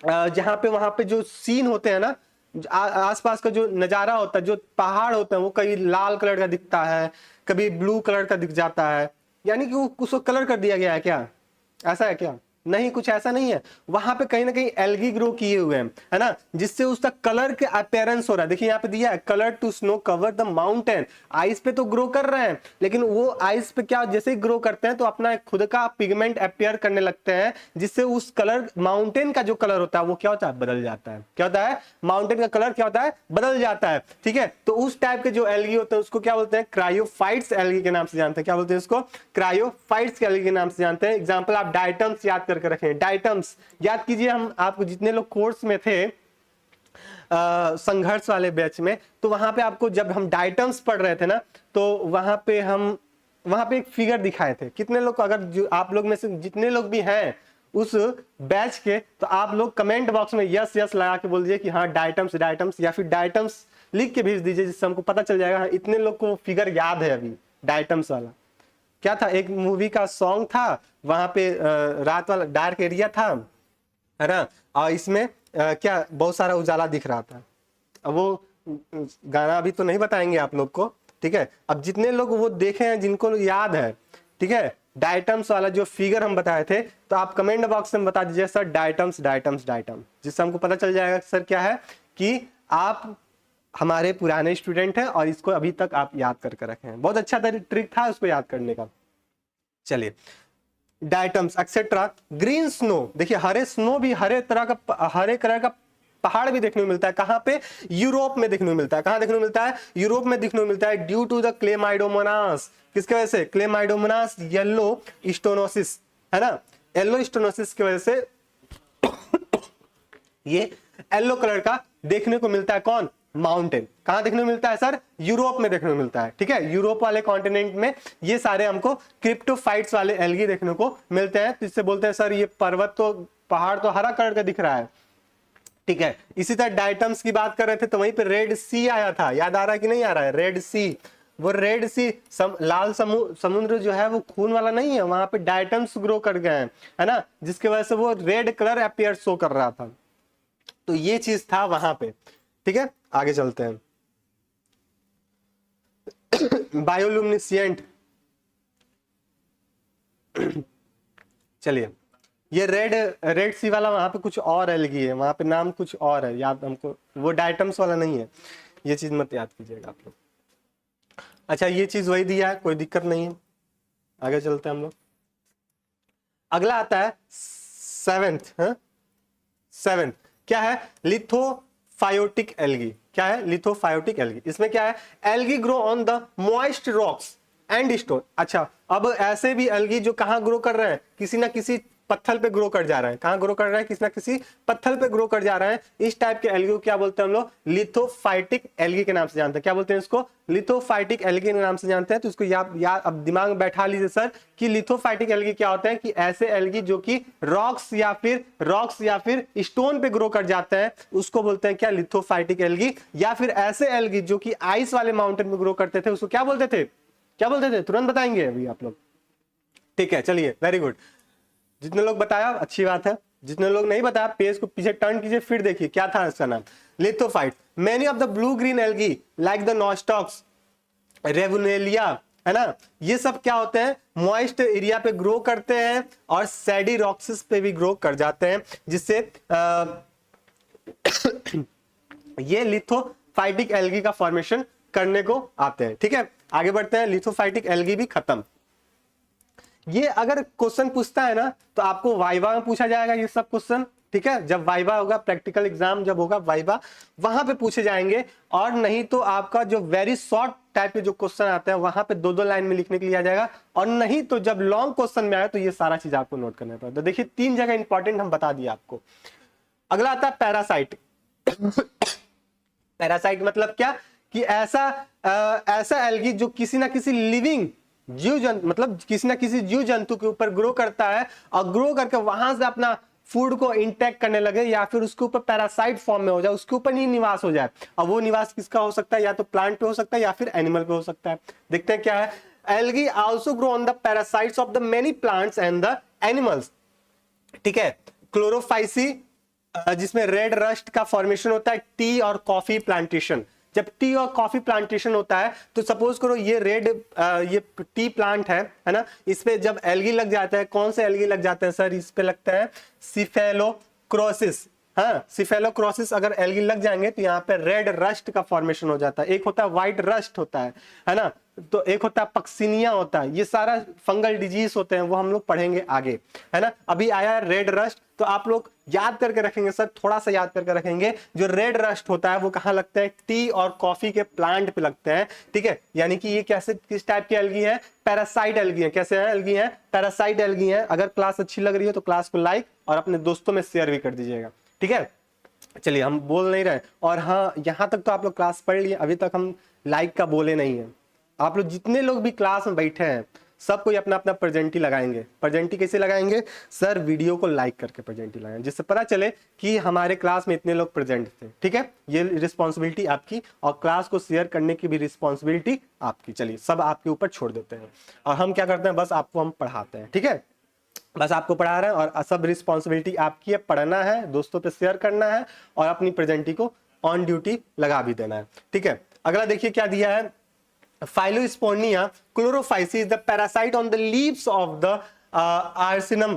जहां पे वहां पे जो सीन होते हैं ना, आसपास का जो नजारा होता है, जो पहाड़ होते हैं, वो कभी लाल कलर का दिखता है, कभी ब्लू कलर का दिख जाता है, यानी कि वो उसको कलर कर दिया गया है क्या, ऐसा है क्या, नहीं, कुछ ऐसा नहीं है। वहां पे कहीं ना कहीं एल्गी ग्रो किए हुए हैं, है ना, जिससे उसका कलर के अपीयरेंस हो रहा है। देखिए यहाँ पे दिया है, colour to snow cover the mountain. Ice पे तो ग्रो कर रहे हैं, लेकिन वो आइस पे क्या, जैसे ही ग्रो करते हैं तो अपना खुद का पिगमेंट अपीयर करने लगते हैं, जिससे उस कलर, माउंटेन का जो कलर होता है वो क्या होता है, बदल जाता है। क्या होता है, माउंटेन का कलर क्या होता है, बदल जाता है। ठीक है, तो उस टाइप के जो एल्गी होते हैं उसको क्या बोलते हैं, क्रायोफाइट्स एल्गी के नाम से जानते हैं। क्या बोलते हैं इसको, क्रायोफाइट्स एल्गी के नाम से जानते हैं। एग्जाम्पल आप डाइटम्स याद करके रखें, डाइटम्स याद कीजिए। हम आपको जितने लोग कोर्स में थे संघर्ष वाले बैच में, तो वहां पे आपको जब हम डाइटम्स पढ़ रहे थे ना, तो वहां पे एक फिगर दिखाए थे। कितने लोग, अगर जो आप लोग में से जितने लोग भी हैं उस बैच के, तो आप लोग कमेंट बॉक्स में यस यस लगा के बोल दीजिए कि हाँ डाइटम्स डाइटम्स, या फिर डाइटम्स लिख के भेज दीजिए, जिससे हमको पता चल जाएगा हाँ इतने लोग को फिगर याद है अभी डाइटम्स वाला। क्या था, एक मूवी का सॉन्ग था, वहां पे रात वाला डार्क एरिया था, है ना, और इसमें क्या बहुत सारा उजाला दिख रहा था। अब वो गाना अभी तो नहीं बताएंगे आप लोग को, ठीक है। अब जितने लोग वो देखे हैं, जिनको याद है, ठीक है, डाइटम्स वाला जो फिगर हम बताए थे, तो आप कमेंट बॉक्स में बता दीजिए सर डाइटम्स डाइटम्स डाइटम, जिससे हमको पता चल जाएगा सर क्या है, कि आप हमारे पुराने स्टूडेंट हैं और इसको अभी तक आप याद करके रखे हैं। बहुत अच्छा ट्रिक था उसको याद करने का। चलिए, डाइटम्स एक्सेट्रा। ग्रीन स्नो, देखिए हरे स्नो भी, हरे कलर का पहाड़ भी देखने को मिलता है। कहां पे, यूरोप में देखने को मिलता है। कहां देखने को मिलता है, यूरोप में देखने को मिलता है, ड्यू टू द क्लेमाइडोमोनास। किसके वजह से, क्लेमाइडोमोनास येलो स्टोनोसिस, है ना, येलो स्टोनोसिस की वजह से ये येलो कलर का देखने को मिलता है। कौन, माउंटेन। कहां देखने को मिलता है सर, यूरोप में देखने को मिलता है। ठीक है, यूरोप वाले कॉन्टिनेंट में ये सारे हमको क्रिप्टोफाइट्स वाले एल्गी देखने को मिलते हैं। तो इससे बोलते हैं सर ये पर्वत तो, पहाड़ तो हरा कलर का दिख रहा है। ठीक है, इसी तरह डाइटम्स की बात कर रहे थे तो वहीं पे रेड सी आया था, याद आ रहा है कि नहीं आ रहा है, रेड सी। वो रेड सी लाल समुद्र जो है वो खून वाला नहीं है, वहां पे डाइटम्स ग्रो कर गए हैं, है ना, जिसकी वजह से वो रेड कलर अपीयर शो कर रहा था। तो ये चीज था वहां पे। ठीक है, आगे चलते हैं। बायोलुमिनेसेंट, चलिए, ये रेड सी वाला वहां पे कुछ और एल्गी है, वहां पे नाम कुछ और है, याद हमको, वो डाइटम्स वाला नहीं है, ये चीज मत याद कीजिएगा आप लोग। अच्छा, ये चीज वही दिया है, कोई दिक्कत नहीं है, आगे चलते हैं हम लोग। अगला आता है सेवेंथ, क्या है, लिथोफायोटिक एल्गी। क्या है, लिथोफायोटिक एल्गी। इसमें क्या है, algae grow on the moist rocks and stone. अच्छा, अब ऐसे भी एल्गी जो कहां ग्रो कर रहे हैं, किसी ना किसी पत्थर पे ग्रो कर जा रहे हैं। कहां ग्रो कर रहे हैं, किसी ना किसी पत्थर पे ग्रो कर जा रहे हैं। इस टाइप के एल्गी को क्या बोलते हैं हम लोग, लिथोफाइटिक एल्गी के नाम से जानते हैं। क्या बोलते हैं इसको, लिथोफाइटिक एल्गी के नाम से जानते हैं। तो इसको याद अब दिमाग में बैठा लीजिए सर कि लिथोफाइटिक एल्गी क्या होते हैं, कि ऐसे एल्गी जो कि रॉक्स या फिर स्टोन पे ग्रो कर जाते हैं, उसको बोलते हैं क्या, लिथोफाइटिक एल्गी। या फिर ऐसे एल्गी जो कि आइस वाले माउंटेन में ग्रो करते थे, उसको क्या बोलते थे, तुरंत बताएंगे अभी आप लोग। ठीक है, चलिए, वेरी गुड। जितने लोग बताया अच्छी बात है, जितने लोग नहीं बताया पेज को पीछे टर्न कीजिए, फिर देखिए क्या था इसका नाम, lithophyte. Many of the blue green algae like the Nostocs, रेवुनेलिया, है ना, ये सब क्या होते हैं, मॉइस्ट एरिया पे ग्रो करते हैं और सैडी रॉक्स पे भी ग्रो कर जाते हैं, जिससे ये लिथोफाइटिक एल्गी का फॉर्मेशन करने को आते हैं। ठीक है, आगे बढ़ते हैं। लिथोफाइटिक एल्गी भी खत्म। ये अगर क्वेश्चन पूछता है ना तो आपको वाइवा में पूछा जाएगा ये सब क्वेश्चन। ठीक है, जब वाइवा होगा, प्रैक्टिकल एग्जाम जब होगा वाइवा, वहां पे पूछे जाएंगे। और नहीं तो आपका जो वेरी शॉर्ट टाइप के जो क्वेश्चन आते हैं वहां पे 2-2 लाइन में लिखने के लिए आ जाएगा। और नहीं तो जब लॉन्ग क्वेश्चन में आए तो ये सारा चीज आपको नोट करना पड़ेगा। तो देखिए 3 जगह इंपॉर्टेंट हम बता दिए आपको। अगला आता है पैरासाइट। पैरासाइट मतलब क्या कि ऐसा एल्गी जो किसी ना किसी लिविंग जीव जंतु, मतलब किसी ना किसी जीव जंतु के ऊपर ग्रो करता है और ग्रो करके वहां से अपना फूड को इंटेक करने लगे, या फिर उसके ऊपर पैरासाइट फॉर्म में हो जाए, उसके ऊपर ही निवास हो जाए। अब वो निवास किसका हो सकता है, या तो प्लांट पे हो सकता है या फिर एनिमल पे हो सकता है। देखते हैं क्या है। Algae also grow on the parasites of the many plants and the animals. ठीक है, क्लोरोफाइसी, जिसमें रेड रस्ट का फॉर्मेशन होता है। टी और कॉफी प्लांटेशन, जब टी और कॉफी प्लांटेशन होता है तो सपोज करो ये ये टी प्लांट है ना, इस पे जब एल्गी लग जाता है, कौन से एल्गी लग जाते हैं सर, इस पे लगता है सिफेलोक्रोसिस। हाँ, सिफेलोक्रोसिस अगर एल्गी लग जाएंगे तो यहाँ पे रेड रस्ट का फॉर्मेशन हो जाता है। एक होता है व्हाइट रस्ट होता है ना, तो एक होता है पक्सिनिया होता है। ये सारा फंगल डिजीज होते हैं, वो हम लोग पढ़ेंगे आगे, है ना। अभी आया है रेड रस्ट, तो आप लोग याद करके रखेंगे सर, थोड़ा सा याद करके रखेंगे। जो रेड रस्ट होता है वो कहाँ लगता है, टी और कॉफी के प्लांट पे लगते हैं। ठीक है, यानी कि ये कैसे, किस टाइप की एल्गी है, पैरासाइट एल्गी है। कैसे है एल्गी है, पैरासाइट एल्गी है। अगर क्लास अच्छी लग रही है तो क्लास को लाइक और अपने दोस्तों में शेयर भी कर दीजिएगा। ठीक है, चलिए हम बोल नहीं रहे। और हाँ, यहां तक तो आप लोग क्लास पढ़ लिए, अभी तक हम लाइक का बोले नहीं है। आप लोग जितने लोग भी क्लास में बैठे हैं सब कोई अपना अपना प्रेजेंटी लगाएंगे। प्रेजेंटी कैसे लगाएंगे सर, वीडियो को लाइक करके प्रेजेंटी लगाएंगे, जिससे पता चले कि हमारे क्लास में इतने लोग प्रेजेंट थे। ठीक है, ये रिस्पॉन्सिबिलिटी आपकी, और क्लास को शेयर करने की भी रिस्पॉन्सिबिलिटी आपकी। चलिए सब आपके ऊपर छोड़ देते हैं, और हम क्या करते हैं, बस आपको हम पढ़ाते हैं। ठीक है, बस आपको पढ़ा रहे हैं और सब रिस्पॉन्सिबिलिटी आपकी है। पढ़ना है, दोस्तों पे शेयर करना है, और अपनी प्रेजेंटी को ऑन ड्यूटी लगा भी देना है। ठीक है, अगला देखिए क्या दिया है। Phyllosiphon Chlorophyceae is the parasite on the leaves of the Arisaema,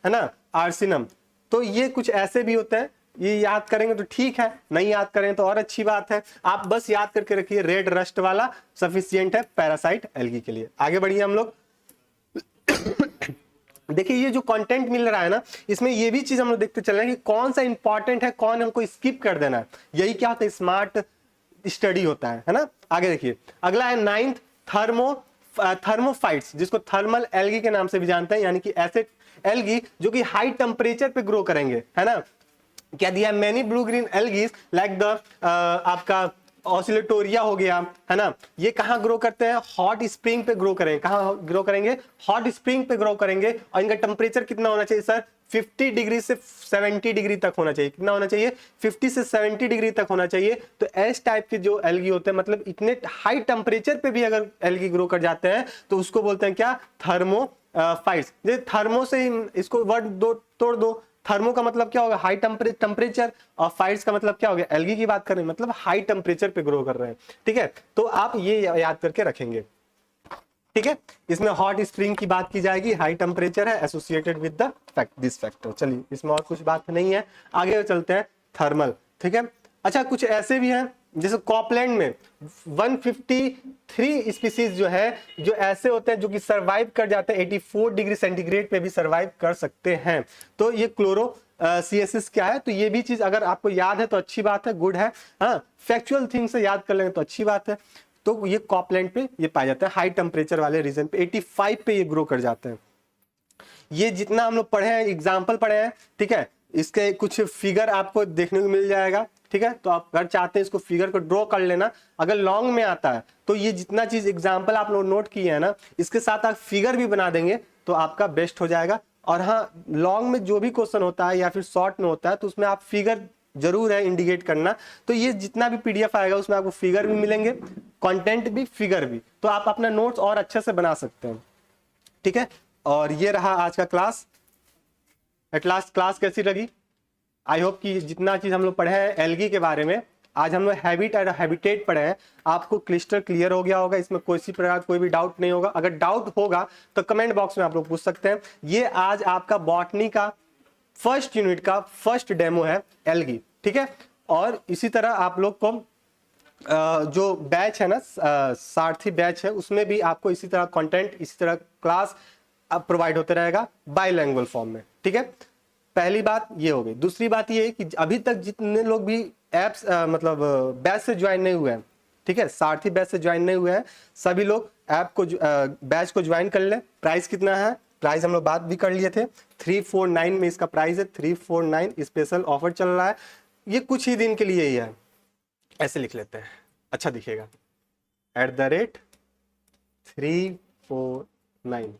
है ना, आर्सिनम। तो ये कुछ ऐसे भी होते हैं, ये याद करेंगे तो ठीक है, नहीं याद करें तो और अच्छी बात है। आप बस याद करके रखिए, रेड रस्ट वाला सफिशियंट है पैरासाइट एल्गी के लिए। आगे बढ़िए हम लोग। देखिए ये जो कंटेंट मिल रहा है ना, इसमें ये भी चीज हम लोग देखते चल रहे हैं कि कौन सा इंपॉर्टेंट है, कौन हमको स्किप कर देना है। यही क्या होता है, स्मार्ट स्टडी होता है ना। आगे देखिए, अगला है 9th थर्मोफाइट्स, जिसको थर्मल एल्गी के नाम से भी जानते हैं, यानी कि ऐसे एल्गी जो कि हाई टेम्परेचर पे ग्रो करेंगे, है ना। क्या दिया, many blue green algae like the आपका ऑसिलेटोरिया हो गया, है ना। ये कहाँ ग्रो करते हैं, हॉट स्प्रिंग पे ग्रो करेंगे। कहाँ ग्रो करेंगे, हॉट स्प्रिंग पे ग्रो करेंगे। और इनका टेम्परेचर कितना होना चाहिए सर, 50 डिग्री से 70 डिग्री तक होना चाहिए। कितना होना चाहिए, 50 से 70 डिग्री तक होना चाहिए। तो इस टाइप के जो एल्गी होते हैं, मतलब इतने हाई टेम्परेचर पे भी अगर एल्गी ग्रो कर जाते हैं तो उसको बोलते हैं क्या, थर्मोफाइट्स। थर्मो से इसको वर्ड तोड़ दो। थर्मो का मतलब क्या होगा, हाई टेम्परेचर, और फाइट्स का मतलब क्या हो गया, एल्गी की बात कर रहे हैं, मतलब हाई टेम्परेचर पे ग्रो कर रहे हैं। ठीक है, तो आप ये याद करके रखेंगे। ठीक है, इसमें हॉट स्प्रिंग की बात की जाएगी, हाई टेम्परेचर है associated with the this factor. चलिए इसमें और कुछ बात नहीं है, आगे चलते हैं थर्मल। ठीक है, अच्छा कुछ ऐसे भी हैं जैसे कॉपलैंड में 153 स्पीसीज जो है, जो ऐसे होते हैं जो कि सरवाइव कर जाते हैं 84 डिग्री सेंटीग्रेड पे भी सरवाइव कर सकते हैं। तो ये क्लोरोसियसिस क्या है, तो ये भी चीज अगर आपको याद है तो अच्छी बात है, गुड है। हाँ, फैक्चुअल थिंग से याद कर लेंगे तो अच्छी बात है। तो ये कॉपलैंड पे ये पाया जाता है, हाई टेम्परेचर वाले रीजन पे 85 पे ये ग्रो कर जाते हैं। ये जितना हम लोग पढ़े हैं, एग्जाम्पल पढ़े हैं, ठीक है, इसके कुछ फिगर आपको देखने को मिल जाएगा। ठीक है, तो आप अगर चाहते हैं इसको फिगर को ड्रॉ कर लेना, अगर लॉन्ग में आता है तो ये जितना चीज एग्जाम्पल आप लोग नोट किए हैं ना, इसके साथ आप फिगर भी बना देंगे तो आपका बेस्ट हो जाएगा। और हाँ, लॉन्ग में जो भी क्वेश्चन होता है या फिर शॉर्ट में होता है तो उसमें आप फिगर जरूर है इंडिकेट करना। तो ये जितना भी पीडीएफ आएगा उसमें आपको फिगर भी मिलेंगे, कंटेंट भी, फिगर भी, तो आप अपना नोट्स और अच्छे से बना सकते हैं। ठीक है, और ये रहा आज का क्लास। एट लास्ट क्लास कैसी लगी, आई होप कि जितना चीज हम लोग पढ़े हैं एल्गी के बारे में, आज हम लोग हैबिट एंड हैबिटेट पढ़े हैं, आपको क्लिस्टर क्लियर हो गया होगा। इसमें कोई सी प्रकार कोई भी डाउट नहीं होगा। अगर डाउट होगा तो कमेंट बॉक्स में आप लोग पूछ सकते हैं। ये आज आपका बॉटनी का फर्स्ट यूनिट का फर्स्ट डेमो है एल्गी। ठीक है। और इसी तरह आप लोग को जो बैच है ना, सारथी बैच है, उसमें भी आपको इसी तरह कंटेंट, इसी तरह क्लास प्रोवाइड होते रहेगा बाइलैंग्वेज फॉर्म में, ठीक है। पहली बात ये हो गई। दूसरी बात ये है कि अभी तक जितने लोग भी एप्स मतलब बैच से ज्वाइन नहीं हुए हैं, ठीक है, सारथी बैच से ज्वाइन नहीं हुए हैं, सभी लोग ऐप को बैच को ज्वाइन कर ले। प्राइस कितना है, प्राइस हम लोग बात भी कर लिए थे, 349 में इसका प्राइस है, 349 स्पेशल ऑफर चल रहा है। ये कुछ ही दिन के लिए ही है, ऐसे लिख लेते हैं, अच्छा दिखेगा, @349,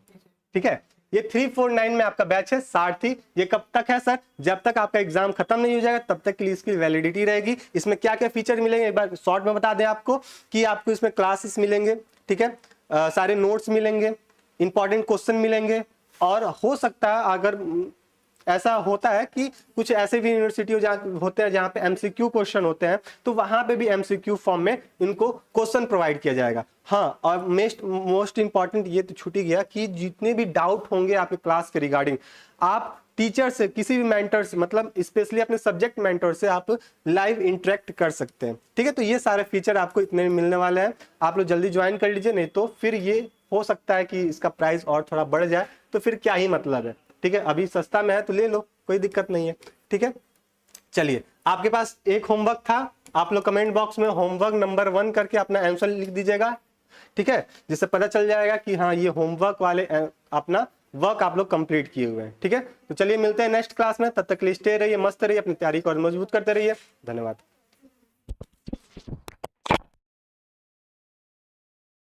ठीक है। ये 349 में आपका बैच है सारथी। ये कब तक है सर? जब तक आपका एग्जाम खत्म नहीं हो जाएगा तब तक के लिए इसकी वैलिडिटी रहेगी। इसमें क्या क्या फीचर मिलेंगे एक बार शॉर्ट में बता दें आपको, कि आपको इसमें क्लासेस मिलेंगे, ठीक है, सारे नोट्स मिलेंगे, इंपॉर्टेंट क्वेश्चन मिलेंगे, और हो सकता है अगर ऐसा होता है कि कुछ ऐसे भी यूनिवर्सिटी होते हैं जहाँ पे एमसीक्यू क्वेश्चन होते हैं, तो वहां पे भी एमसीक्यू फॉर्म में इनको क्वेश्चन प्रोवाइड किया जाएगा। हाँ, और मोस्ट इंपॉर्टेंट ये तो छूट ही गया कि जितने भी डाउट होंगे आपके क्लास के रिगार्डिंग, आप टीचर से, किसी भी मेंटर से, मतलब स्पेशली अपने सब्जेक्ट मेंटर से आप लाइव इंटरेक्ट कर सकते हैं, ठीक है। तो ये सारे फीचर आपको इतने मिलने वाले हैं, आप लोग जल्दी ज्वाइन कर लीजिए, नहीं तो फिर ये हो सकता है कि इसका प्राइस और थोड़ा बढ़ जाए, तो फिर क्या ही मतलब है, ठीक है। अभी सस्ता में है तो ले लो, कोई दिक्कत नहीं है, ठीक है। चलिए, आपके पास एक होमवर्क था, आप लोग कमेंट बॉक्स में होमवर्क नंबर 1 करके अपना आंसर लिख दीजिएगा, ठीक है, जिससे पता चल जाएगा कि हाँ ये होमवर्क वाले अपना वर्क आप लोग कंप्लीट किए हुए हैं, ठीक है। तो चलिए मिलते हैं नेक्स्ट क्लास में, तब तक के लिए स्टे रहिए, मस्त रहिए, अपनी तैयारी को और मजबूत करते रहिए। धन्यवाद।